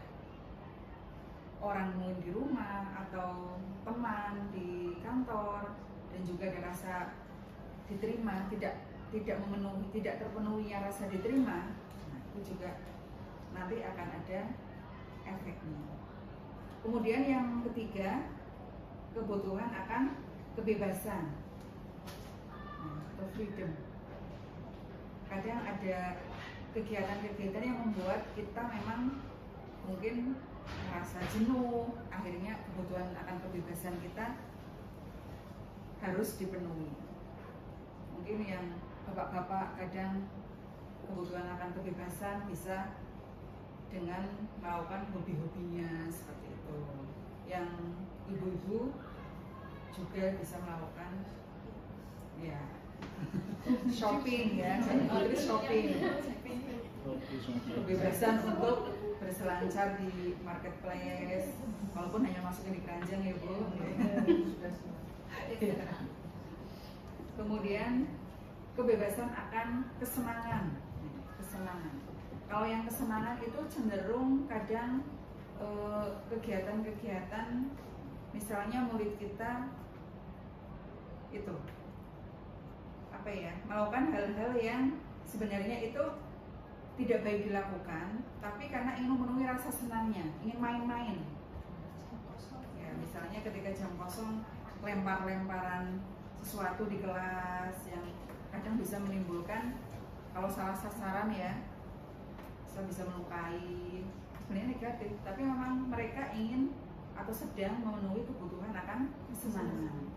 orang di rumah atau teman di kantor dan juga ada rasa diterima, tidak terpenuhinya rasa diterima, nah, itu juga nanti akan ada efeknya. Kemudian yang ketiga, kebutuhan akan kebebasan atau freedom. Kadang ada kegiatan-kegiatan yang membuat kita memang mungkin merasa jenuh, akhirnya kebutuhan akan kebebasan kita harus dipenuhi. Mungkin yang bapak-bapak kadang kebutuhan akan kebebasan bisa dengan melakukan hobi-hobinya seperti itu. Yang ibu-ibu juga bisa melakukan ya shopping ya, jadi shopping. Kebebasan untuk berselancar di marketplace, walaupun hanya masukin di keranjang ya Bu. Ya. Kemudian kebebasan akan kesenangan. Kalau yang kesenangan itu cenderung kadang kegiatan-kegiatan, misalnya murid kita itu apa ya, melakukan hal-hal yang sebenarnya itu tidak baik dilakukan, tapi karena ingin memenuhi rasa senangnya, ingin main-main. Ya, misalnya ketika jam kosong lempar-lemparan sesuatu di kelas yang kadang bisa menimbulkan, kalau salah sasaran ya, bisa melukai, sebenarnya negatif, tapi memang mereka ingin atau sedang memenuhi kebutuhan akan kesenangan.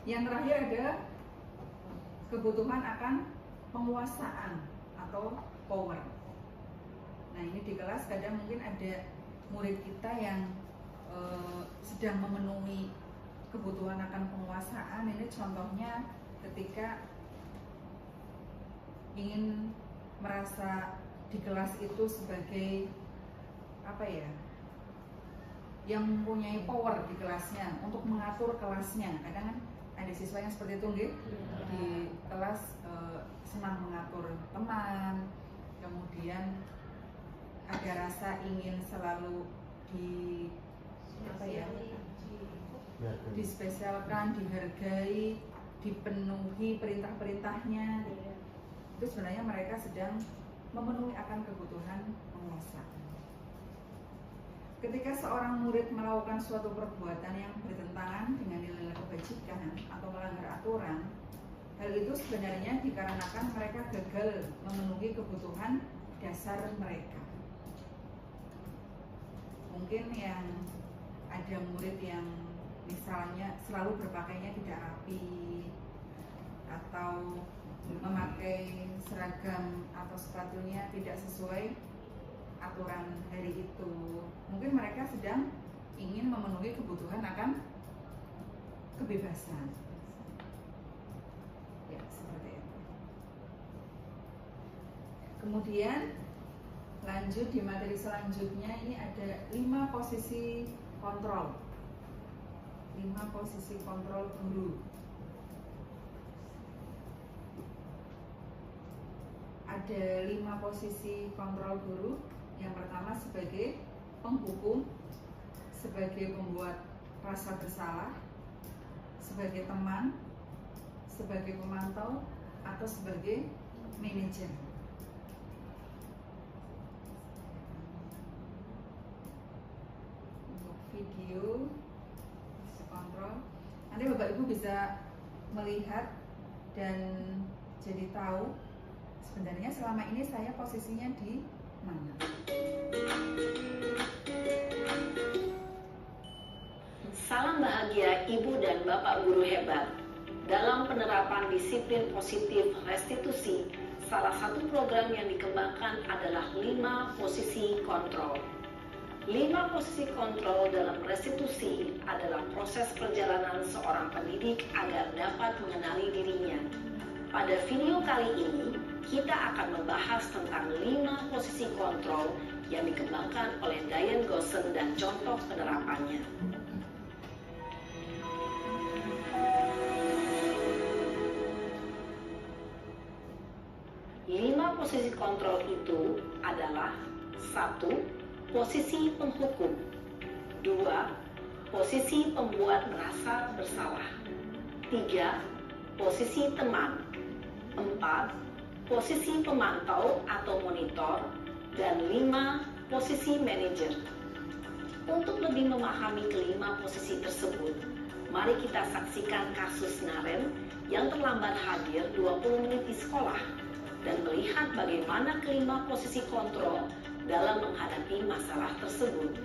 Yang terakhir ada kebutuhan akan penguasaan atau power. Nah, ini di kelas kadang mungkin ada murid kita yang sedang memenuhi kebutuhan akan penguasaan. Ini contohnya ketika ingin merasa di kelas itu sebagai apa ya, yang mempunyai power di kelasnya untuk mengatur kelasnya. Kadang kan ada siswa yang seperti itu, nggih, di kelas senang mengatur teman, kemudian ada rasa ingin selalu di apa ya, dispesialkan, dihargai, dipenuhi perintah-perintahnya. Itu sebenarnya mereka sedang memenuhi akan kebutuhan penguasaan. Ketika seorang murid melakukan suatu perbuatan yang bertentangan dengan nilai kebajikan atau melanggar aturan, hal itu sebenarnya dikarenakan mereka gagal memenuhi kebutuhan dasar mereka. Mungkin yang ada murid yang misalnya selalu berpakaiannya tidak rapi, atau memakai seragam atau sepatunya tidak sesuai aturan hari itu. Mungkin mereka sedang ingin memenuhi kebutuhan akan kebebasan. Ya, seperti itu. Kemudian lanjut di materi selanjutnya, ini ada 5 posisi kontrol. 5 posisi kontrol guru. Ada 5 posisi kontrol guru. Yang pertama sebagai penghukum, sebagai pembuat rasa bersalah, sebagai teman, sebagai pemantau, atau sebagai manajer. Untuk video kontrol, nanti Bapak Ibu bisa melihat dan jadi tahu sebenarnya selama ini saya posisinya di mana. Salam bahagia Ibu dan Bapak guru hebat. Dalam penerapan disiplin positif restitusi, salah satu program yang dikembangkan adalah 5 posisi kontrol. 5 posisi kontrol dalam restitusi adalah proses perjalanan seorang pendidik agar dapat mengenali dirinya. Pada video kali ini, kita akan membahas tentang 5 posisi kontrol yang dikembangkan oleh Diane Gossen dan contoh penerapannya. Lima posisi kontrol itu adalah: 1. Posisi penghukum. 2. Posisi pembuat merasa bersalah. 3. Posisi teman. 4. Posisi pemantau atau monitor. Dan 5. Posisi manajer. Untuk lebih memahami kelima posisi tersebut, mari kita saksikan kasus Naren yang terlambat hadir 20 menit di sekolah dan melihat bagaimana kelima posisi kontrol dalam menghadapi masalah tersebut.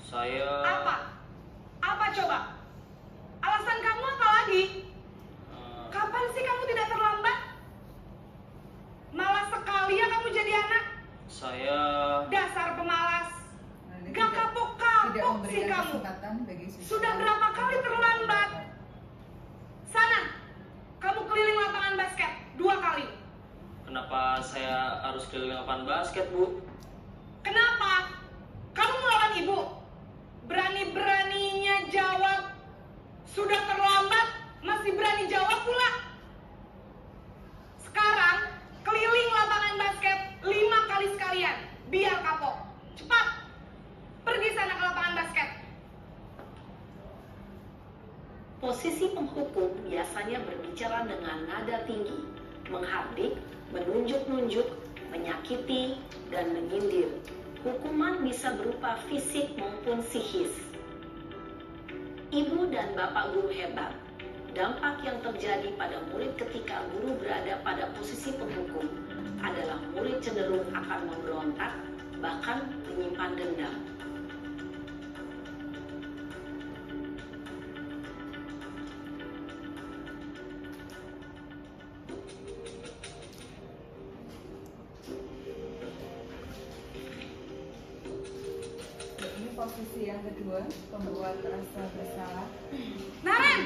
Saya... Apa coba? Alasan kamu apa lagi? Kapan sih kamu tidak terlambat? Malas sekali ya kamu jadi anak. Saya... Dasar pemalas. Gak kapok-kapok sih kamu. Sudah berapa kali terlambat? Sana, kamu keliling lapangan basket 2 kali. Kenapa saya harus keliling lapangan basket, Bu? Kenapa? Kamu melawan ibu? Berani-beraninya jawab. Sudah terlambat, masih berani jawab pula. Sekarang, keliling lapangan basket 5 kali sekalian. Biar kapok. Cepat. Pergi sana ke lapangan basket. Posisi penghukum biasanya berbicara dengan nada tinggi, menghardik, menunjuk-nunjuk, menyakiti, dan menyindir. Hukuman bisa berupa fisik maupun psikis. Ibu dan bapak guru hebat. Dampak yang terjadi pada murid ketika guru berada pada posisi penghukum adalah murid cenderung akan memberontak, bahkan menyimpan dendam. Ini posisi yang kedua, pembuat rasa bersalah. Naren!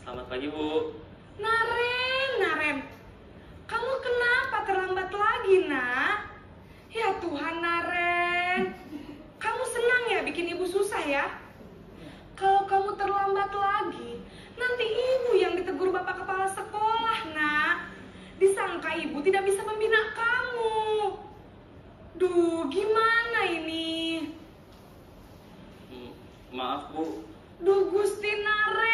Selamat pagi, Bu. Naren. Kamu kenapa terlambat lagi, nak? Ya Tuhan, Naren. Kamu senang ya bikin ibu susah ya? Kalau kamu terlambat lagi, nanti ibu yang ditegur bapak kepala sekolah, nak. Disangka ibu tidak bisa membina kamu. Duh, gimana ini? Maaf, Bu. Duh, Gusti Naren.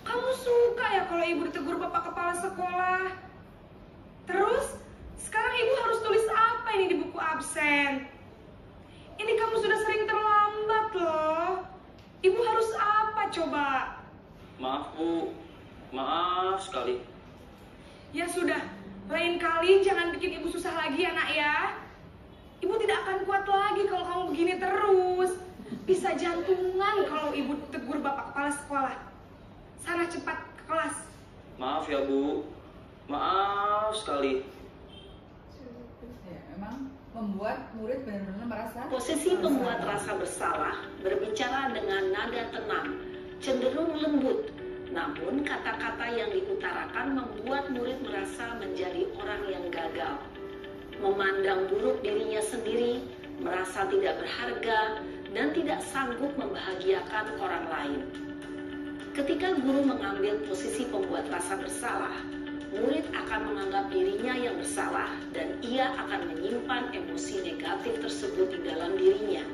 Kamu suka ya kalau ibu ditegur bapak kepala sekolah? Terus, sekarang ibu harus tulis apa ini di buku absen? Ini kamu sudah sering terlambat loh. Ibu harus apa coba? Maaf, Bu. Maaf sekali. Ya sudah, lain kali jangan bikin ibu susah lagi ya, nak ya. Ibu tidak akan kuat lagi kalau kamu begini terus. Bisa jantungan kalau ibu tegur bapak kepala sekolah. Sana cepat ke kelas. Maaf ya, Bu. Maaf sekali. Ya, memang membuat murid benar-benar merasa. Posisi pembuat rasa bersalah berbicara dengan nada tenang, cenderung lembut. Namun kata-kata yang diutarakan membuat murid merasa menjadi orang yang gagal, memandang buruk dirinya sendiri, merasa tidak berharga, dan tidak sanggup membahagiakan orang lain. Ketika guru mengambil posisi pembuat rasa bersalah, murid akan menganggap dirinya yang bersalah dan ia akan menyimpan emosi negatif tersebut di dalam dirinya.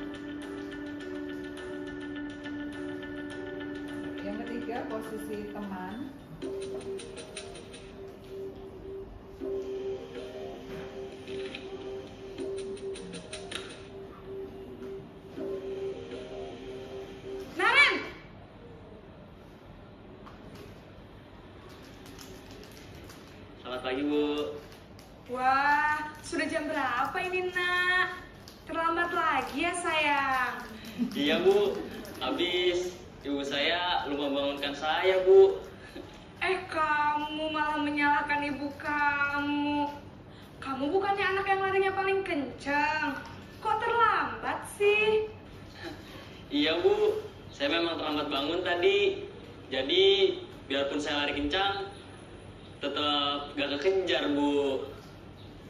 Yang ketiga, posisi teman. Naren! Selamat pagi, Bu. Wah, sudah jam berapa ini, nak? Terlambat lagi ya, sayang. Iya, Bu. Habis ibu saya lupa bangunkan saya, Bu. Kamu malah menyalahkan ibu kamu. Kamu bukannya anak yang larinya paling kencang. Kok terlambat sih? Iya, Bu. Saya memang terlambat bangun tadi. Jadi, biarpun saya lari kencang, tetap gak kekejar, Bu.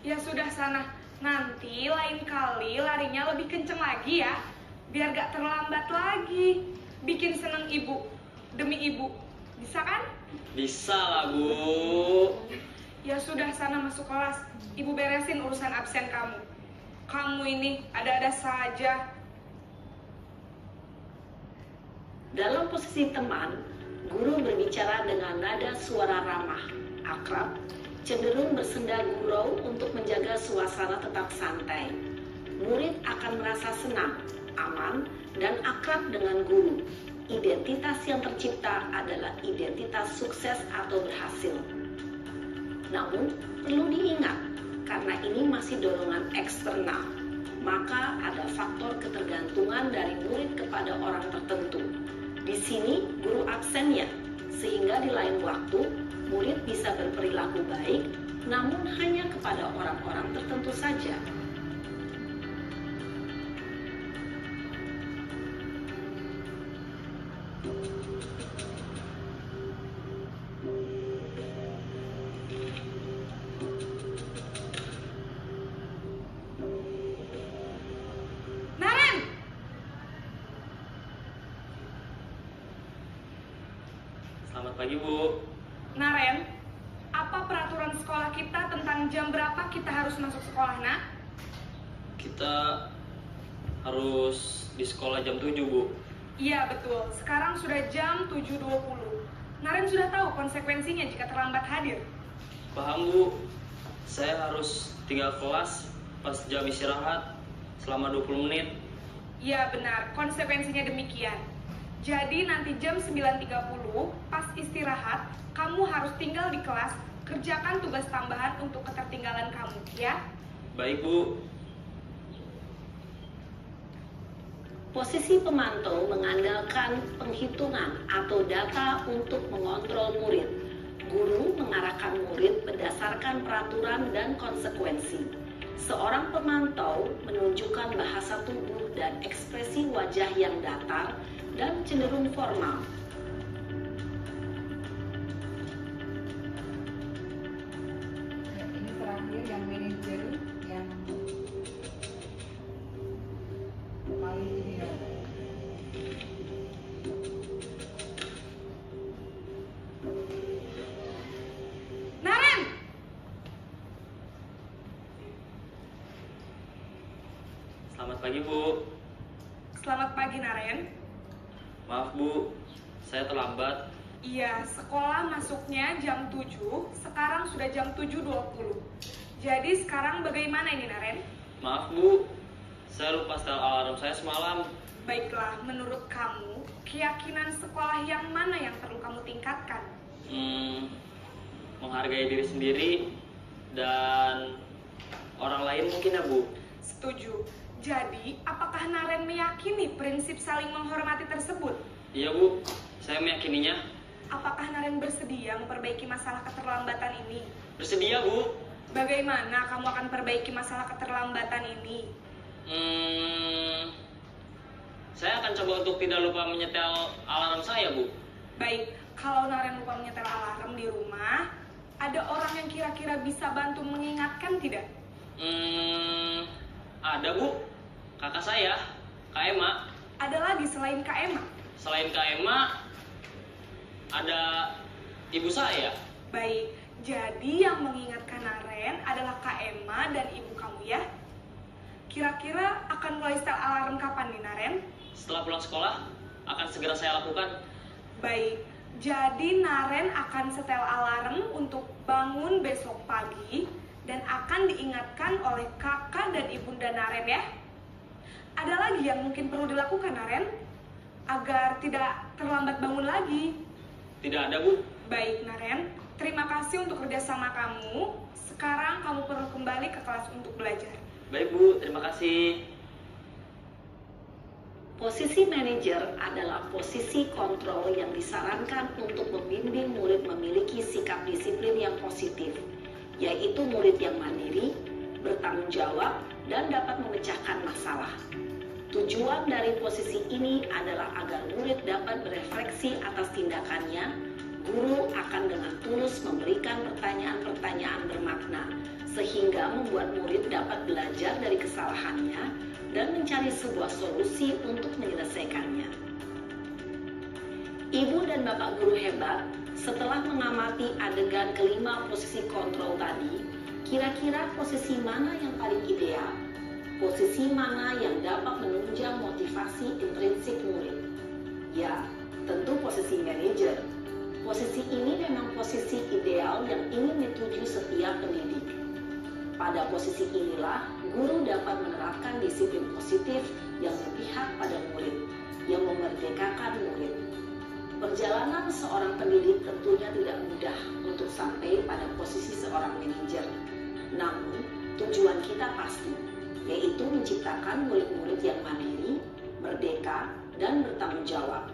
Ya sudah sana. Nanti lain kali larinya lebih kenceng lagi ya. Biar gak terlambat lagi. Bikin seneng ibu. Demi ibu. Bisa kan? Bisa lah, Bu. Ya sudah sana masuk kelas. Ibu beresin urusan absen kamu. Kamu ini ada-ada saja. Dalam posisi teman, guru berbicara dengan nada suara ramah, akrab, cenderung bersenda gurau untuk menjaga suasana tetap santai. Murid akan merasa senang, aman, dan akrab dengan guru. Identitas yang tercipta adalah identitas sukses atau berhasil. Namun, perlu diingat, karena ini masih dorongan eksternal, maka ada faktor ketergantungan dari murid kepada orang tertentu. Di sini guru absen ya, sehingga di lain waktu murid bisa berperilaku baik, namun hanya kepada orang-orang tertentu saja. Naren! Selamat pagi, Bu. Naren, apa peraturan sekolah kita tentang jam berapa kita harus masuk sekolah, nak? Kita harus di sekolah jam 7, Bu. Iya, betul. Sekarang sudah jam 7.20. Naren sudah tahu konsekuensinya jika terlambat hadir. Paham, Bu. Saya harus tinggal kelas pas jam istirahat selama 20 menit. Iya, benar. Konsekuensinya demikian. Jadi nanti jam 9.30 pas istirahat, kamu harus tinggal di kelas, kerjakan tugas tambahan untuk ketertinggalan kamu, ya? Baik, Bu. Posisi pemantau mengandalkan penghitungan atau data untuk mengontrol murid. Guru mengarahkan murid berdasarkan peraturan dan konsekuensi. Seorang pemantau menunjukkan bahasa tubuh dan ekspresi wajah yang datar dan cenderung formal. Ya, ini terakhir yang manajer yang paling ideal. Naren! Selamat pagi, Bu. Selamat pagi, Naren. Maaf, Bu. Saya terlambat. Iya, sekolah masuknya jam 7, sekarang sudah jam 7.20. Jadi sekarang bagaimana ini, Naren? Maaf, Bu. Saya lupa setel alarm saya semalam. Baiklah, menurut kamu, keyakinan sekolah yang mana yang perlu kamu tingkatkan? Menghargai diri sendiri dan orang lain mungkin ya, Bu. Setuju. Jadi, apakah Naren meyakini prinsip saling menghormati tersebut? Iya, Bu. Saya meyakininya. Apakah Naren bersedia memperbaiki masalah keterlambatan ini? Bersedia, Bu. Bagaimana kamu akan perbaiki masalah keterlambatan ini? Saya akan coba untuk tidak lupa menyetel alarm saya, Bu. Baik, kalau Naren lupa menyetel alarm di rumah, ada orang yang kira-kira bisa bantu mengingatkan tidak? Ada, Bu. Kakak saya, Kak Emma. Ada lagi selain Kak Emma? Selain Kak Emma, ada ibu saya. Baik, jadi yang mengingatkan Naren adalah Kak Emma dan ibu kamu ya? Kira-kira akan mulai setel alarm kapan nih, Naren? Setelah pulang sekolah, akan segera saya lakukan. Baik, jadi Naren akan setel alarm untuk bangun besok pagi dan akan diingatkan oleh kakak dan ibunda Naren ya. Ada lagi yang mungkin perlu dilakukan, Naren, agar tidak terlambat bangun lagi? Tidak ada, Bu. Baik, Naren, terima kasih untuk kerjasama kamu. Sekarang kamu perlu kembali ke kelas untuk belajar. Baik, Bu. Terima kasih. Posisi manajer adalah posisi kontrol yang disarankan untuk membimbing murid memiliki sikap disiplin yang positif, yaitu murid yang mandiri, bertanggung jawab, dan dapat memecahkan masalah. Tujuan dari posisi ini adalah agar murid dapat berefleksi atas tindakannya. Guru akan dengan tulus memberikan pertanyaan-pertanyaan bermakna, sehingga membuat murid dapat belajar dari kesalahannya dan mencari sebuah solusi untuk menyelesaikannya. Ibu dan bapak guru hebat, setelah mengamati adegan kelima posisi kontrol tadi, kira-kira posisi mana yang paling ideal? Posisi mana yang dapat menunjang motivasi intrinsik murid? Ya, tentu posisi manajer. Posisi ini memang posisi ideal yang ingin dituju setiap pendidik. Pada posisi inilah, guru dapat menerapkan disiplin positif yang berpihak pada murid, yang memerdekakan murid. Perjalanan seorang pendidik tentunya tidak mudah untuk sampai pada posisi seorang manajer. Namun, Tujuan kita pasti, yaitu menciptakan murid-murid yang mandiri, merdeka, dan bertanggung jawab.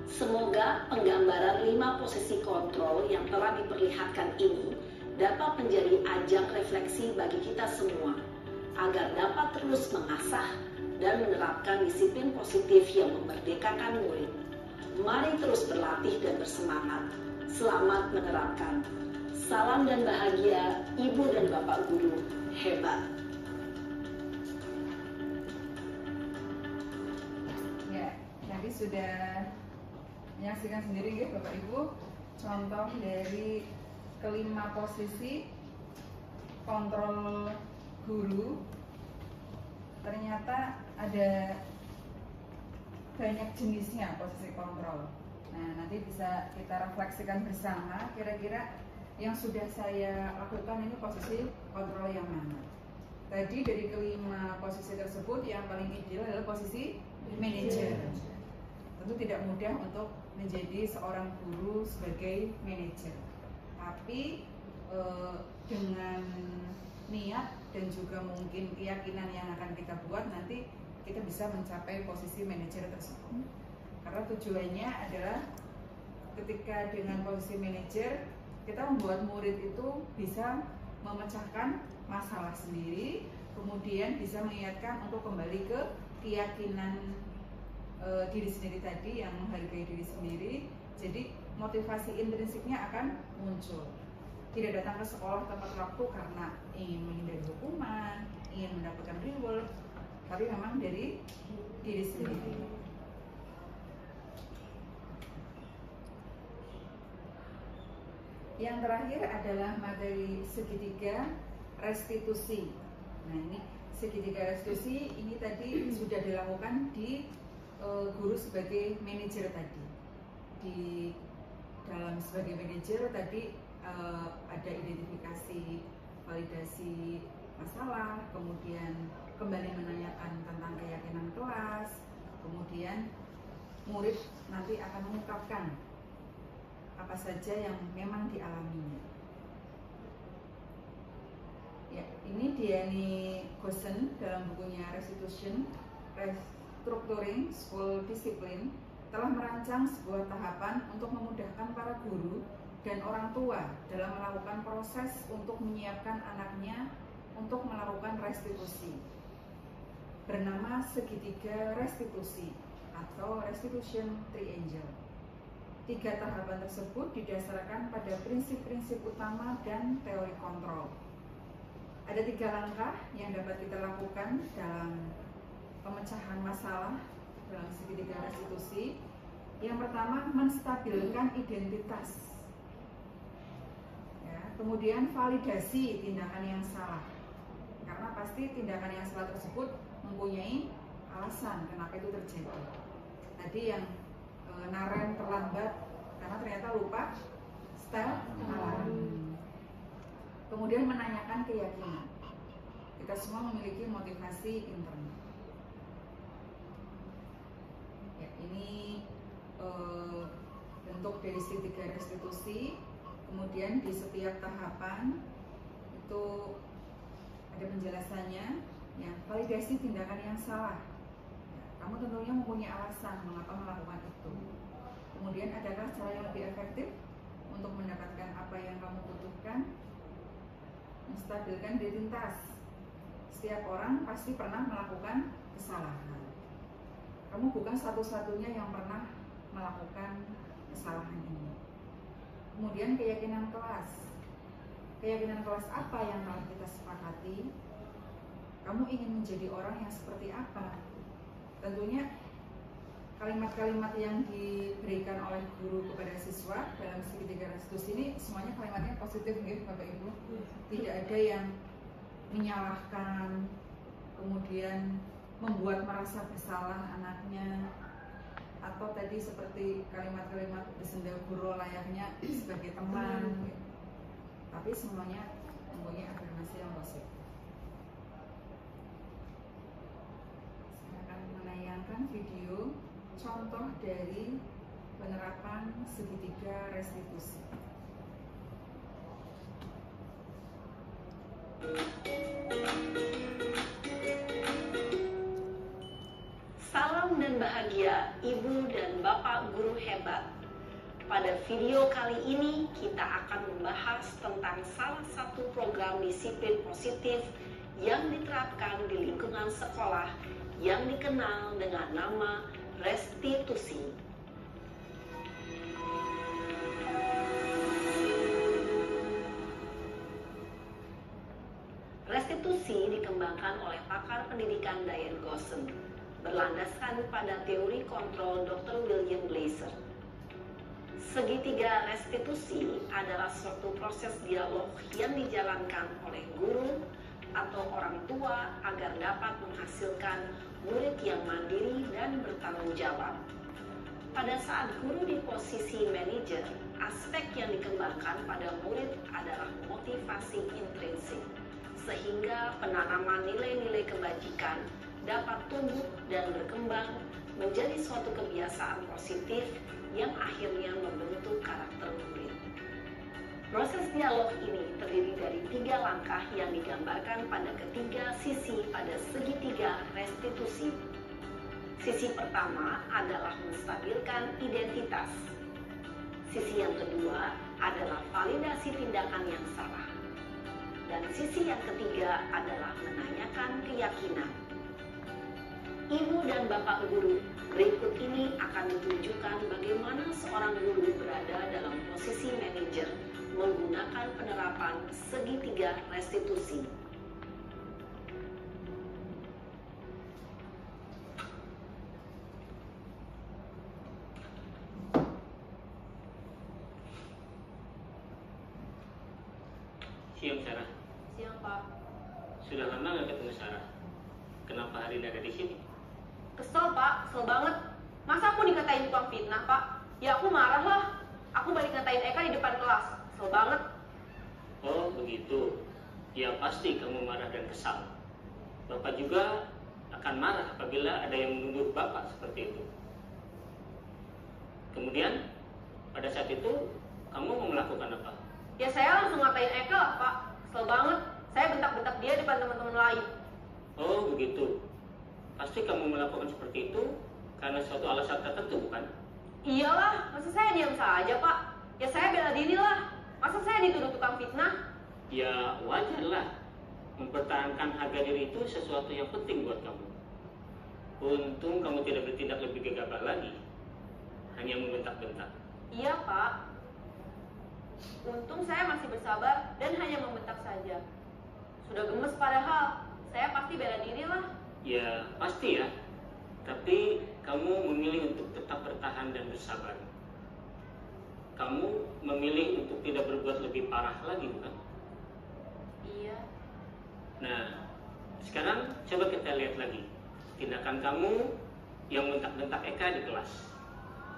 Semoga penggambaran 5 posisi kontrol yang telah diperlihatkan ini dapat menjadi ajang refleksi bagi kita semua, agar dapat terus mengasah dan menerapkan disiplin positif yang memerdekakan murid. Mari terus berlatih dan bersemangat. Selamat menerapkan. Salam dan bahagia, Ibu dan Bapak Guru hebat. Ya, tadi sudah menyaksikan sendiri ya Bapak Ibu contoh dari kelima posisi kontrol guru. Ternyata ada banyak jenisnya posisi kontrol. Nah, nanti bisa kita refleksikan bersama kira-kira yang sudah saya lakukan ini posisi kontrol yang mana. Tadi dari kelima posisi tersebut yang paling ideal adalah posisi manajer. Tentu tidak mudah untuk menjadi seorang guru sebagai manajer, tapi dengan niat dan juga mungkin keyakinan yang akan kita buat, nanti kita bisa mencapai posisi manajer tersebut. Karena tujuannya adalah ketika dengan posisi manajer kita membuat murid itu bisa memecahkan masalah sendiri, kemudian bisa mengingatkan untuk kembali ke keyakinan diri sendiri tadi yang menghargai diri sendiri. Jadi motivasi intrinsiknya akan muncul. Tidak datang ke sekolah tepat waktu karena ingin menghindari hukuman, ingin mendapatkan reward, tapi memang dari diri sendiri. Yang terakhir adalah materi segitiga restitusi. Nah, ini segitiga restitusi ini tadi sudah dilakukan di guru sebagai manajer tadi. Di dalam sebagai manajer tadi ada identifikasi, validasi masalah, kemudian kembali menanyakan tentang keyakinan kelas, kemudian murid nanti akan mengungkapkan apa saja yang memang dialaminya. Ya, ini Diani Gosen dalam bukunya Restructuring School Discipline telah merancang sebuah tahapan untuk memudahkan para guru dan orang tua dalam melakukan proses untuk menyiapkan anaknya untuk melakukan restitusi, bernama segitiga restitusi atau restitution triangle. 3 tahapan tersebut didasarkan pada prinsip-prinsip utama dan teori kontrol. Ada 3 langkah yang dapat kita lakukan dalam pemecahan masalah dalam segitiga restitusi. Yang pertama, menstabilkan identitas. Ya, kemudian validasi tindakan yang salah. Karena pasti tindakan yang salah tersebut mempunyai alasan kenapa itu terjadi. Tadi yang Naren terlambat karena ternyata lupa setel alarm. Kemudian menanyakan keyakinan. Kita semua memiliki motivasi internal. Ya, ini bentuk dari segitiga restitusi. Kemudian di setiap tahapan itu ada penjelasannya. Ya, validasi tindakan yang salah. Kamu tentunya mempunyai alasan mengapa melakukan itu. Kemudian adakah cara yang lebih efektif untuk mendapatkan apa yang kamu butuhkan? Menstabilkan identitas. Setiap orang pasti pernah melakukan kesalahan. Kamu bukan satu-satunya yang pernah melakukan kesalahan ini. Kemudian keyakinan kelas. Keyakinan kelas apa yang telah kita sepakati? Kamu ingin menjadi orang yang seperti apa? Tentunya kalimat-kalimat yang diberikan oleh guru kepada siswa dalam segitiga restitusi ini semuanya kalimatnya positif ya Bapak Ibu. Tidak ada yang menyalahkan, kemudian membuat merasa bersalah anaknya, atau tadi seperti kalimat-kalimat bersenda guru layaknya sebagai teman. Tapi semuanya mempunyai afirmasi yang positif. Menayangkan video contoh dari penerapan segitiga restitusi. Pada video kali ini kita akan membahas tentang salah satu program disiplin positif yang diterapkan di lingkungan sekolah yang dikenal dengan nama restitusi. Restitusi dikembangkan oleh pakar pendidikan Diane Gosson, berlandaskan pada teori kontrol Dr. William Glasser. Segitiga restitusi adalah suatu proses dialog yang dijalankan oleh guru atau orang tua agar dapat menghasilkan murid yang mandiri dan bertanggung jawab. Pada saat guru di posisi manajer, aspek yang dikembangkan pada murid adalah motivasi intrinsik, sehingga penanaman nilai-nilai kebajikan dapat tumbuh dan berkembang menjadi suatu kebiasaan positif yang akhirnya membentuk karakter murid. Proses dialog ini terdiri dari 3 langkah yang digambarkan pada ketiga sisi pada segitiga restitusi. Sisi pertama adalah menstabilkan identitas. Sisi yang kedua adalah validasi tindakan yang salah. Dan sisi yang ketiga adalah menanyakan keyakinan. Ibu dan Bapak guru, berikut ini akan ditunjukkan bagaimana seorang guru berada dalam posisi manajer menggunakan penerapan segitiga restitusi. Siang, Sarah. Siang, Pak. Sudah lama nggak ketemu Sarah. Kenapa hari ini ada di sini? Kesel, Pak. Kesel banget. Masa aku dikatain tukang fitnah, Pak? Ya aku marah lah. Aku balik ngatain Eka di depan kelas. Kesel banget. Oh, begitu. Ya pasti kamu marah dan kesal. Bapak juga akan marah apabila ada yang menuduh Bapak seperti itu. Kemudian, pada saat itu, kamu mau melakukan apa? Ya saya langsung ngatain Eka lah, Pak. Kesel banget. Saya bentak-bentak dia depan teman-teman lain. Oh, begitu. Pasti kamu melakukan seperti itu karena suatu alasan tertentu, bukan? Iyalah, masa saya diam saja, Pak? Ya saya bela diri lah. Masa saya dituduh tukang fitnah? Ya, wajarlah. Mempertahankan harga diri itu sesuatu yang penting buat kamu. Untung kamu tidak bertindak lebih gegabah lagi. Hanya membentak-bentak. Iya, Pak. Untung saya masih bersabar dan hanya membentak saja. Sudah gemes padahal. Saya pasti bela diri lah. Ya, pasti ya. Tapi kamu memilih untuk tetap bertahan dan bersabar. Kamu memilih untuk tidak berbuat lebih parah lagi, bukan? Iya. Nah, sekarang coba kita lihat lagi. Tindakan kamu yang bentak-bentak Eka di kelas.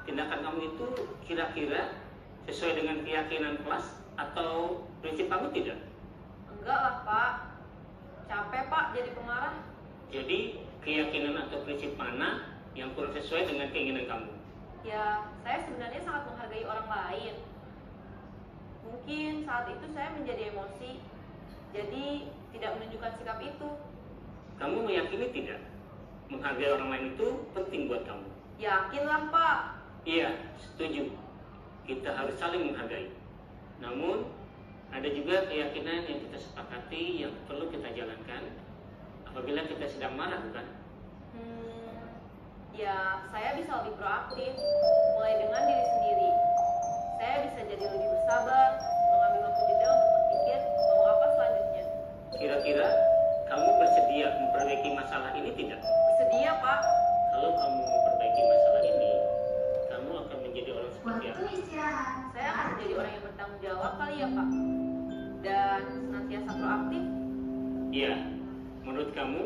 Tindakan kamu itu kira-kira sesuai dengan keyakinan kelas atau prinsip kamu tidak? Enggak lah, Pak. Capek, Pak, jadi pemarah. Jadi, keyakinan atau prinsip mana yang kurang sesuai dengan keinginan kamu? Ya, saya sebenarnya sangat menghargai orang lain. Mungkin saat itu saya menjadi emosi, jadi tidak menunjukkan sikap itu. Kamu meyakini tidak? Menghargai orang lain itu penting buat kamu. Yakinlah, Pak. Iya, setuju. Kita harus saling menghargai. Namun, ada juga keyakinan yang kita sepakati yang perlu kita jalankan apabila kita sedang marah, bukan? Ya, saya bisa lebih proaktif, mulai dengan diri sendiri. Saya bisa jadi lebih bersabar, mengambil waktu jeda untuk berpikir mau apa selanjutnya. Kira-kira kamu bersedia memperbaiki masalah ini tidak? Bersedia, Pak. Kalau kamu memperbaiki masalah ini, kamu akan menjadi orang seperti apa? Saya akan menjadi orang yang bertanggung jawab kali ya, Pak. Dan senantiasa proaktif. Iya. Menurut kamu,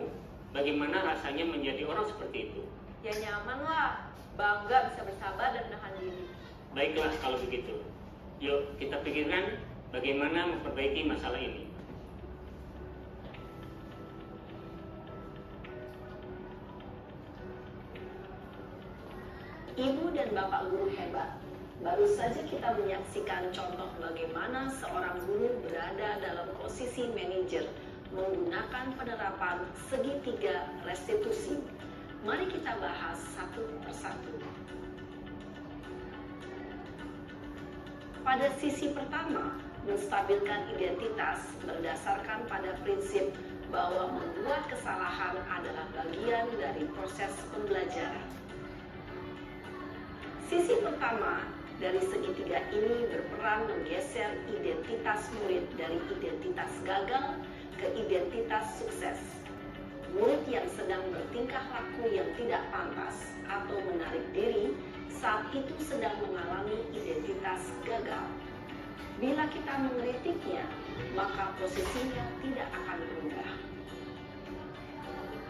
bagaimana rasanya menjadi orang seperti itu? Ya nyaman lah, bangga bisa bersabar dan menahan diri. Baiklah kalau begitu. Yuk kita pikirkan bagaimana memperbaiki masalah ini. Ibu dan Bapak guru hebat. Baru saja kita menyaksikan contoh bagaimana seorang guru berada dalam posisi manajer menggunakan penerapan segitiga restitusi. Mari kita bahas satu persatu. Pada sisi pertama, menstabilkan identitas berdasarkan pada prinsip bahwa membuat kesalahan adalah bagian dari proses pembelajaran. Sisi pertama dari segitiga ini berperan menggeser identitas murid dari identitas gagal ke identitas sukses. Murid yang sedang bertingkah laku yang tidak pantas atau menarik diri saat itu sedang mengalami identitas gagal. Bila kita mengkritiknya, maka posisinya tidak akan berubah.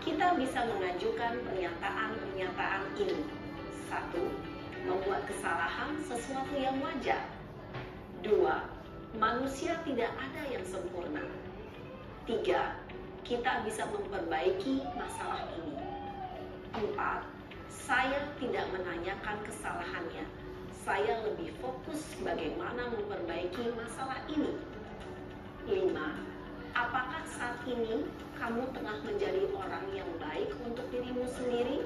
Kita bisa mengajukan pernyataan-pernyataan ini. 1. Membuat kesalahan sesuatu yang wajar. 2. Manusia tidak ada yang sempurna. 3. Kita bisa memperbaiki masalah ini. 4. Saya tidak menanyakan kesalahannya. Saya lebih fokus bagaimana memperbaiki masalah ini. 5. Apakah saat ini kamu tengah menjadi orang yang baik untuk dirimu sendiri?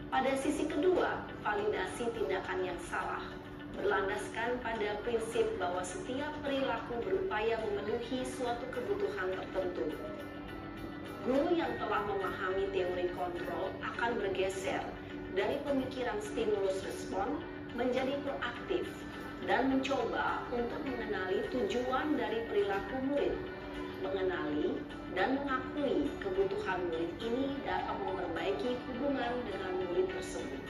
Pada sisi kedua, validasi tindakan yang salah berlandaskan pada prinsip bahwa setiap perilaku berupaya memenuhi suatu kebutuhan tertentu. Guru yang telah memahami teori kontrol akan bergeser dari pemikiran stimulus respon menjadi proaktif dan mencoba untuk mengenali tujuan dari perilaku murid. Mengenali dan mengakui kebutuhan murid ini dapat memperbaiki hubungan dengan murid tersebut.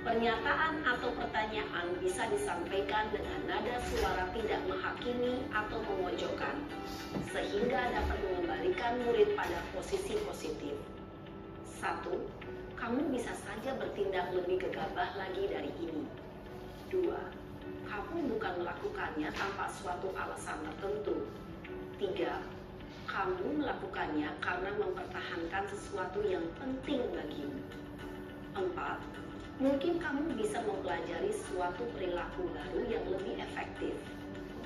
Pernyataan atau pertanyaan bisa disampaikan dengan nada suara tidak menghakimi atau memojokkan, sehingga dapat mengembalikan murid pada posisi positif. 1. Kamu bisa saja bertindak lebih gegabah lagi dari ini. 2. Kamu bukan melakukannya tanpa suatu alasan tertentu. 3. Kamu melakukannya karena mempertahankan sesuatu yang penting bagimu. 4. Mungkin kamu bisa mempelajari suatu perilaku baru yang lebih efektif.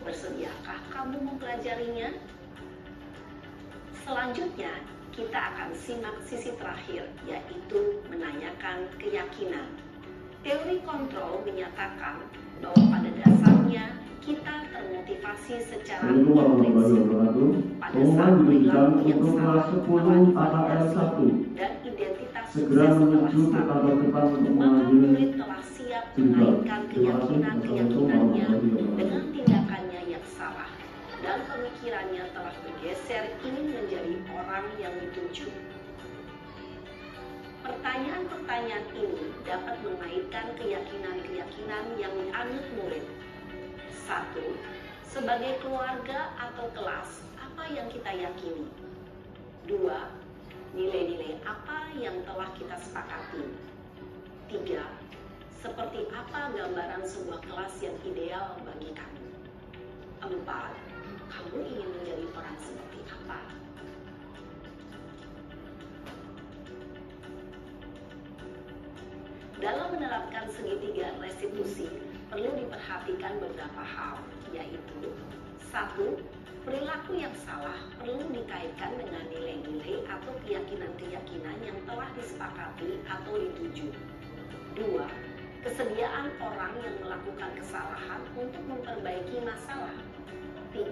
Bersediakah kamu mempelajarinya? Selanjutnya, kita akan simak sisi terakhir, yaitu menanyakan keyakinan. Teori kontrol menyatakan bahwa pada dasarnya kita termotivasi secara intrinsik pada saat perilaku yang salah telah divalidasi dan identitas sukses telah stabil, maka murid telah siap mengaitkan keyakinan-keyakinannya dengan tindakannya yang salah dan pemikirannya telah bergeser ingin menjadi orang yang dituju. Pertanyaan-pertanyaan ini dapat mengaitkan keyakinan-keyakinan yang dianut murid. 1. Sebagai keluarga atau kelas, apa yang kita yakini? 2. Nilai-nilai apa yang telah kita sepakati? 3. Seperti apa gambaran sebuah kelas yang ideal bagi kamu? 4. Kamu ingin menjadi orang seperti apa? Dalam menerapkan segitiga restitusi, perlu diperhatikan beberapa hal, yaitu 1. Perilaku yang salah perlu dikaitkan dengan nilai-nilai atau keyakinan-keyakinan yang telah disepakati atau dituju. 2. Kesediaan orang yang melakukan kesalahan untuk memperbaiki masalah. 3.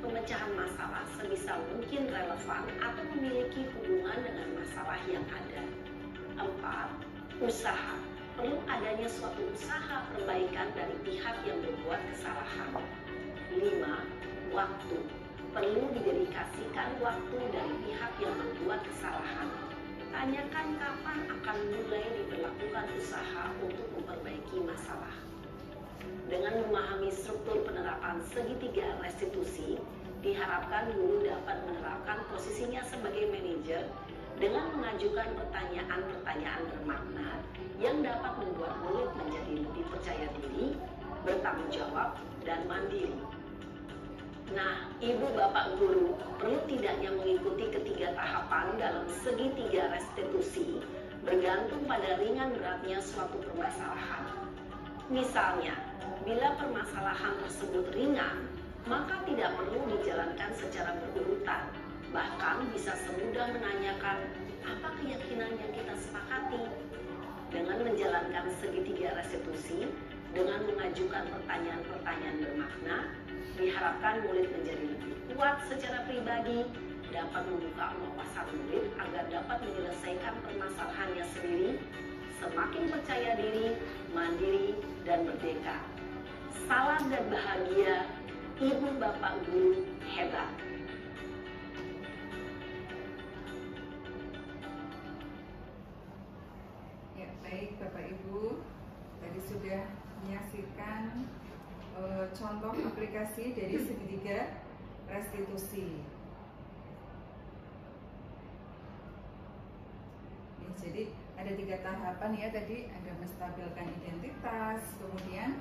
Pemecahan masalah sebisa mungkin relevan atau memiliki hubungan dengan masalah yang ada. 4. Usaha. Perlu adanya suatu usaha perbaikan dari pihak yang berbuat kesalahan. 5. Waktu. Perlu didedikasikan waktu dari pihak yang berbuat kesalahan. Tanyakan kapan akan mulai diberlakukan usaha untuk memperbaiki masalah. Dengan memahami struktur penerapan segitiga restitusi, diharapkan guru dapat menerapkan posisinya sebagai manajer dengan mengajukan pertanyaan-pertanyaan bermakna yang dapat membuat murid menjadi lebih percaya diri, bertanggung jawab, dan mandiri. Nah, ibu bapak guru perlu tidaknya mengikuti ketiga tahapan dalam segitiga restitusi bergantung pada ringan beratnya suatu permasalahan. Misalnya, bila permasalahan tersebut ringan, maka tidak perlu dijalankan secara berurutan. Bahkan bisa semudah menanyakan apa keyakinan yang kita sepakati. dengan menjalankan segitiga restitusi dengan mengajukan pertanyaan-pertanyaan bermakna, diharapkan murid menjadi lebih kuat secara pribadi, dapat membuka wawasan murid agar dapat menyelesaikan permasalahannya sendiri, semakin percaya diri, mandiri, dan merdeka. Salam dan bahagia, Ibu Bapak Guru hebat. Ya, baik Bapak Ibu, tadi sudah menyaksikan contoh aplikasi dari segitiga restitusi. Ya, jadi ada 3 tahapan ya, tadi ada menstabilkan identitas, kemudian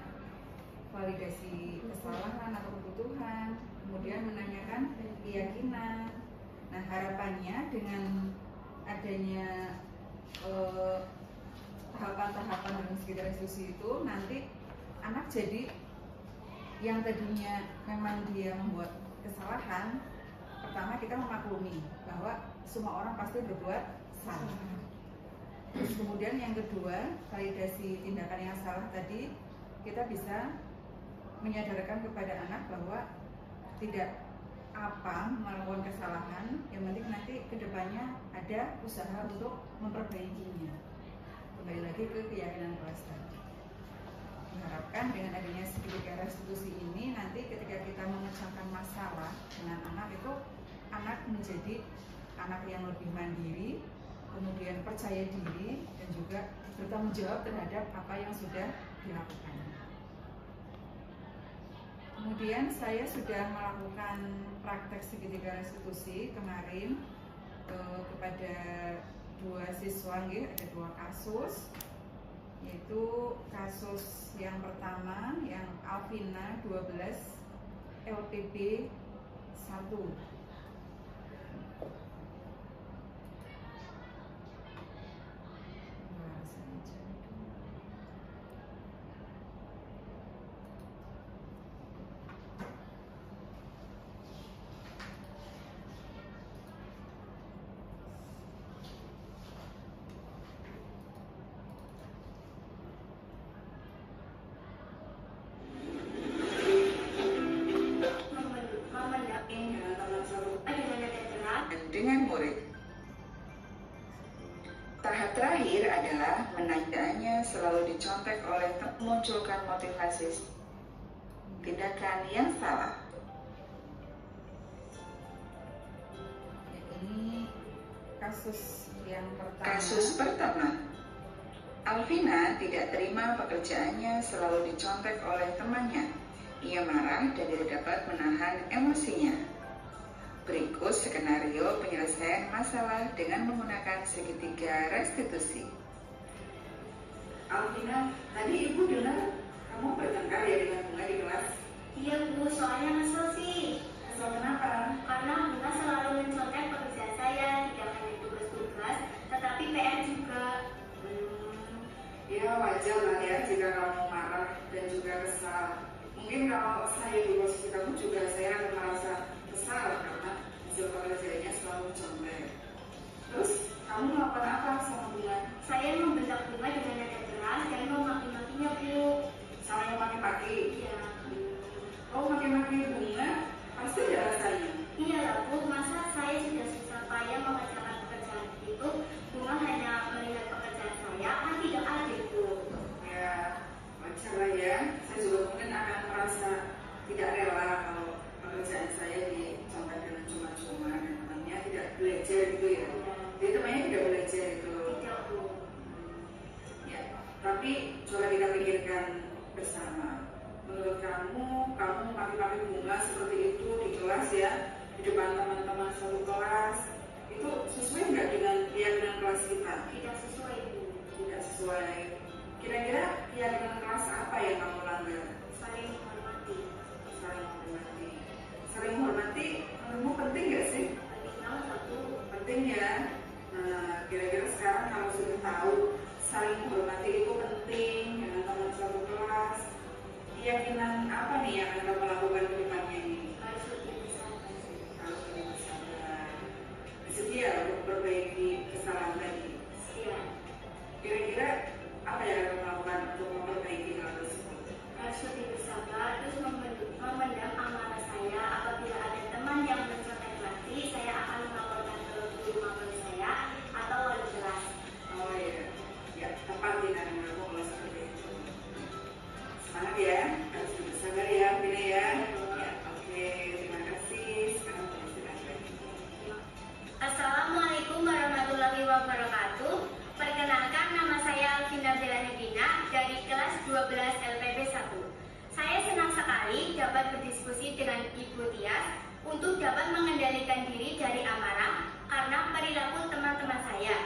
validasi kesalahan atau kebutuhan, kemudian menanyakan keyakinan. Nah, harapannya dengan adanya tahapan-tahapan dalam segitiga restitusi itu, nanti anak jadi yang tadinya memang dia membuat kesalahan, pertama kita memaklumi bahwa semua orang pasti berbuat salah. Terus kemudian yang kedua, validasi tindakan yang salah tadi, kita bisa menyadarkan kepada anak bahwa tidak apa melakukan kesalahan, yang penting nanti kedepannya ada usaha untuk memperbaikinya. Kembali lagi ke keyakinan kelas tadi. Diharapkan dengan adanya segitiga restitusi ini, nanti ketika kita memecahkan masalah dengan anak itu, anak menjadi anak yang lebih mandiri, kemudian percaya diri, dan juga bertanggung jawab terhadap apa yang sudah dilakukan. Kemudian saya sudah melakukan praktek segitiga restitusi kemarin kepada 2 siswa, ada 2 kasus, yaitu kasus yang pertama yang Alvina 12 LPB 1. Dengan murid. Tahap terakhir adalah menanyakannya selalu dicontek oleh memunculkan motivasi tindakan yang salah. Ini kasus yang pertama. Kasus pertama, Alvina tidak terima pekerjaannya selalu dicontek oleh temannya. Ia marah dan tidak dapat menahan emosinya. Berikut skenario penyelesaian masalah dengan menggunakan segitiga restitusi. Alvina, tadi Ibu dengar kamu bertengkar ya dengan Bunga di kelas? Iya Bu, soalnya kesel sih. Kesel kenapa? Karena Bunga selalu mencontek pekerjaan saya, tidak hanya tugas-tugas, tetapi PR juga. Ya wajar lah ya jika kamu marah dan juga kesal. Mungkin kalau saya di posisi kamu juga saya akan merasa kesal karena hasil pekerjaannya selalu mencontek. Terus kamu melakukan apa sama Bunga? Saya membentak Bunga dengan nada keras dan memaki-makinya Bu. Saling maki-maki? Iya. Oh, maki-maki Bunga pasti ada rasanya. Iya lah Bu, masa saya sudah susah payah mengerjakan pekerjaan itu, Bunga hanya melihat pekerjaan saya, kan tidak adil Bu. Ya, wajar lah ya. Saya juga mungkin akan merasa tidak rela kalau pekerjaan saya dicontek dengan cuma-cuma dan temannya tidak belajar gitu ya. Jadi temannya tidak belajar itu. Tidak Bu. Ya, tapi coba kita pikirkan bersama. Menurut kamu maki-maki Bunga seperti itu di kelas ya, di depan teman-teman satu kelas, itu sesuai nggak dengan keyakinan kelas kita? Tidak sesuai Bu. Tidak sesuai. Kira-kira keyakinan kelas apa yang kamu langgar? Saling menghormati. Saling menghormati. Saling menghormati menurutmu penting nggak sih? Penting banget satu. Penting ya. Nah, kira-kira sekarang kamu sudah tahu saling menghormati itu penting dengan teman satu kelas. Keyakinan apa nih yang akan kamu lakukan ke depannya ini? Harus lebih bersabar. Harus lebih bersabar. Bersedia untuk memperbaiki kesalahan tadi. Iya. Kira-kira dengan Ibu Tias untuk dapat mengendalikan diri dari amarah karena perilaku teman-teman saya.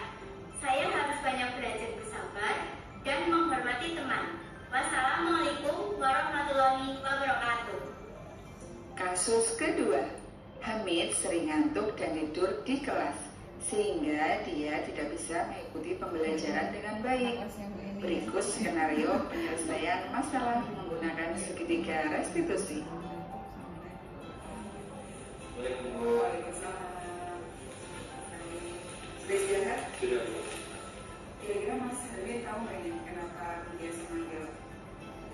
Saya harus banyak belajar bersabar dan menghormati teman. Wassalamualaikum warahmatullahi wabarakatuh. Kasus kedua, Hamid sering ngantuk dan tidur di kelas, sehingga dia tidak bisa mengikuti pembelajaran dengan baik. Berikut skenario penyelesaian masalah menggunakan segitiga restitusi. Sudah istirahat? Sudah. Kira-kira Mas Hamid tahu nggak nih kenapa dia semangat?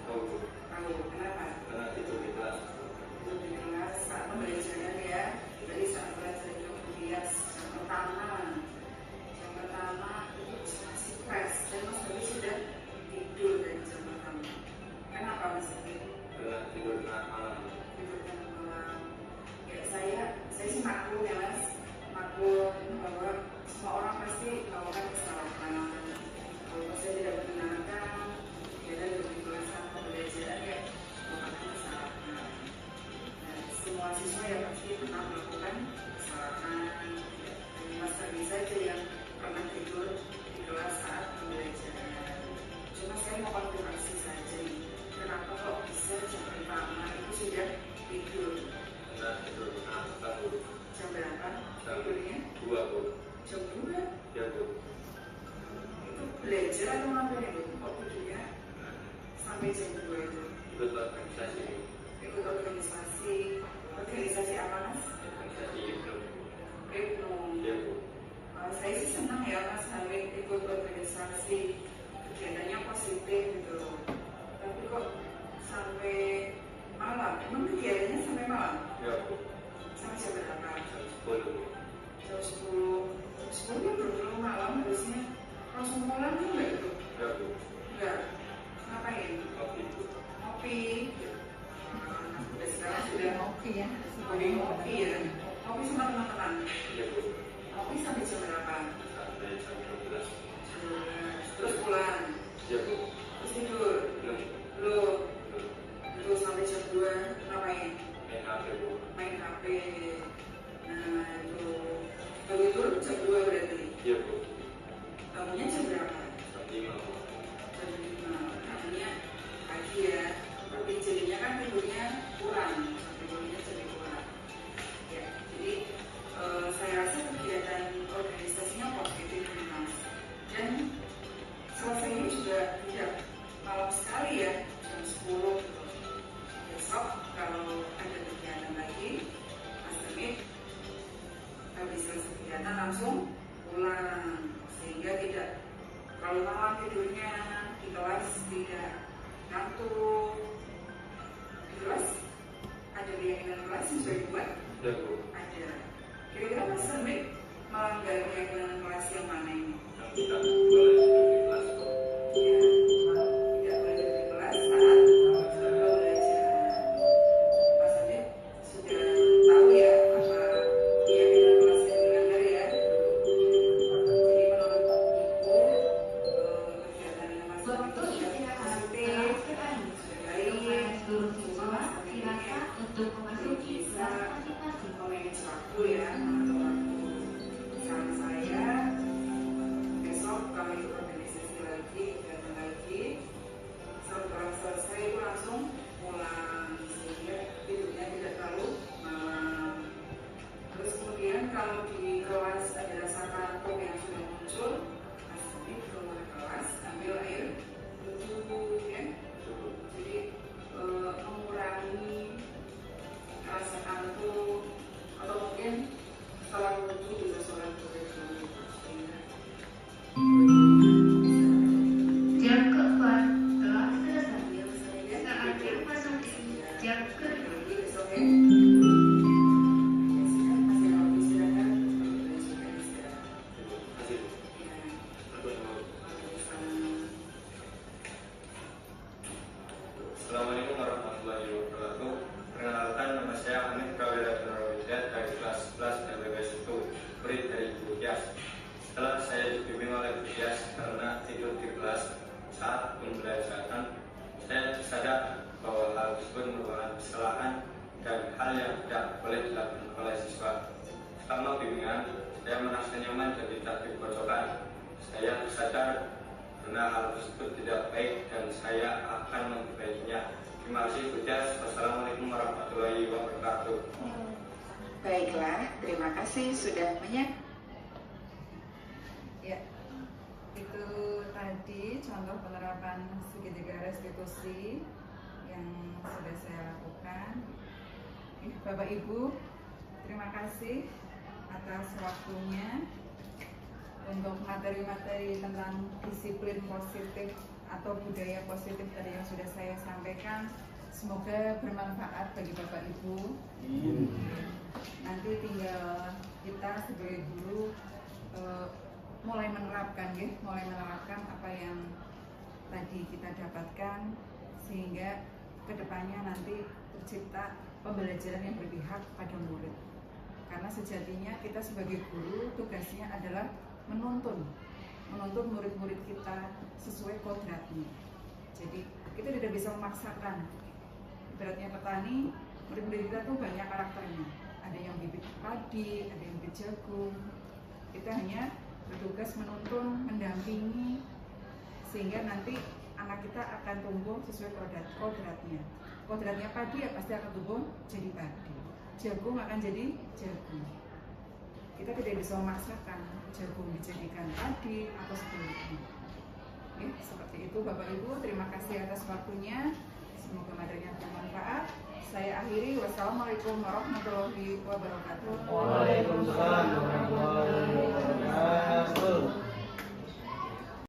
Tahu. Kenapa? Karena tidur di kelas. Tidur di kelas saat pembelajaran ya. Jadi saat belajar itu dia yang pertama itu masih fresh dan Mas Hamid sudah tidur dari jam pertama. Kenapa Mas Hamid? Karena tidur tengah malam. Tidur tengah malam. Ya saya sih maklum ya Mas, maklum bahwa semua orang pasti melakukan kesalahan. Kalau saya tidak benarkan, ya dan lebih belasan pembelajaran ya melakukan kesalahan. Nah, semua siswa ya pasti pernah melakukan kesalahan. Dan Mas Hamid saja yang pernah tidur di kelas saat pembelajaran. Cuma saya mau konfirmasi saja nih, kenapa kok bisa jam pertama itu sudah tidur? Karena tidur tengah malam. Jam berapa tidurnya? 2, Bu. Jam 2? Ya, Bu. Itu belajar atau ngapain itu? Kok tidurnya sampai jam 2 itu? Ikut organisasi. Ikut organisasi. Organisasi apa Mas? Organisasi Ibnu. Ibnu. Ya, Bu. Saya sih senang ya Mas Hamid ikut organisasi, kegiatannya positif gitu. Tapi kok sampai malam? Emang kegiatannya sampai malam? Ya, Bu. Sampai jam berapa? Jam 10. Jam 10. 10 kan belum malam, harusnya langsung pulang kan enggak itu? Ya, Bu. Enggak. Ngapain? Kopi, Bu. Ngopi. Udah sekarang sudah ngopi ya. Ngopi ya. Ngopi sama teman-teman. Ya, Bu. Ngopi sampai jam berapa? Sampai jam 12. Terus pulang. Ya, Bu. Terus tidur. Belum. Terus sampai jam 2 ngapain? Main HP, Bu. Main HP. Nah itu tidur jam 2 berarti. Ya, Bu. Bangunnya jam berapa? Jam 5, Bu. Jam 5. Bangunnya pagi ya. Tapi jadinya kan tidurnya kurang. Tidurnya jadi kurang. Ya, jadi saya rasa kegiatan organisasinya positif nih Mas. Dan selesainya juga tidak malam sekali ya, jam 10 gitu. Besok kalau ada kegiatan lagi, Mas Hamid habis selesai kegiatan langsung pulang, sehingga tidak terlalu malam tidurnya, di kelas tidak ngantuk. Di kelas ada keyakinan kelas yang sudah dibuat? Ya, Bu. Ada. Kira-kira Mas Hamid melanggar keyakinan kelas yang mana ini? Yang tidak boleh tidur di kelas, Bu. Ya, tidak boleh tidur di kelas saat belajar. Mas Hamid sudah tahu ya apa keyakinan kelas yang dilanggar ya. Jadi menurut Ibu kegiatan yang Mas Hamid itu sudah positif, sudah baik, cuma Mas Hamid belum bisa memanage waktu ya, mengatur waktu. Saran saya besok kalau ikut organisasi lagi, kegiatan lagi, setelah selesai itu langsung pulang, sehingga tidurnya tidak terlalu malam. Terus kemudian kalau di kelas ada rasa kantuk yang sudah muncul, Mas Hamid keluar kelas ambil air wudhu ya. Jadi mengurangi rasa kantuk, atau mungkin setelah wudhu bisa sholat dulu. Jam keempat telah selesai. Saatnya masuk jam kedua. Besok ya. Masih mau istirahat, besok istirahat. Kasih, Bu. Assalamualaikum warahmatullahi wabarakatuh. Perkenalkan, nama saya Hamid Prawira Purnawidya dari kelas 11 LBS 1, murid dari Ibu Tias. Setelah saya dibimbing oleh Ibu Tias karena tidur di kelas saat pembelajaran, saya sadar bahwa hal tersebut merupakan kesalahan dan hal yang tidak boleh dilakukan oleh siswa. Selama bimbingan, saya merasa nyaman dan tidak dipojokkan. Saya sadar karena hal tersebut tidak baik dan saya akan memperbaikinya. Terima kasih Bu Tias. Wassalamualaikum warahmatullahi wabarakatuh. Baiklah, terima kasih sudah Ya, itu tadi contoh penerapan segitiga restitusi yang sudah saya lakukan. Bapak Ibu, terima kasih atas waktunya untuk materi-materi tentang disiplin positif atau budaya positif tadi yang sudah saya sampaikan. Semoga bermanfaat bagi Bapak Ibu. Nanti tinggal kita sebagai guru mulai menerapkan apa yang tadi kita dapatkan, sehingga kedepannya nanti tercipta pembelajaran yang berpihak pada murid. Karena sejatinya kita sebagai guru tugasnya adalah menuntun murid-murid kita sesuai kodratnya. Jadi kita tidak bisa memaksakan. Ibaratnya petani, murid-murid kita tuh banyak karakternya. Ada yang bibit padi, ada yang bibit jagung. Kita hanya bertugas menuntun, mendampingi, sehingga nanti anak kita akan tumbuh sesuai kodratnya. Kodratnya padi ya pasti akan tumbuh jadi padi. Jagung akan jadi jagung. Kita tidak bisa memaksakan jagung dijadikan padi atau sebaliknya. Ya, seperti itu Bapak Ibu, terima kasih atas waktunya. Semoga materinya bermanfaat. Saya akhiri. Wassalamualaikum warahmatullahi wabarakatuh. Waalaikumsalam warahmatullahi wabarakatuh.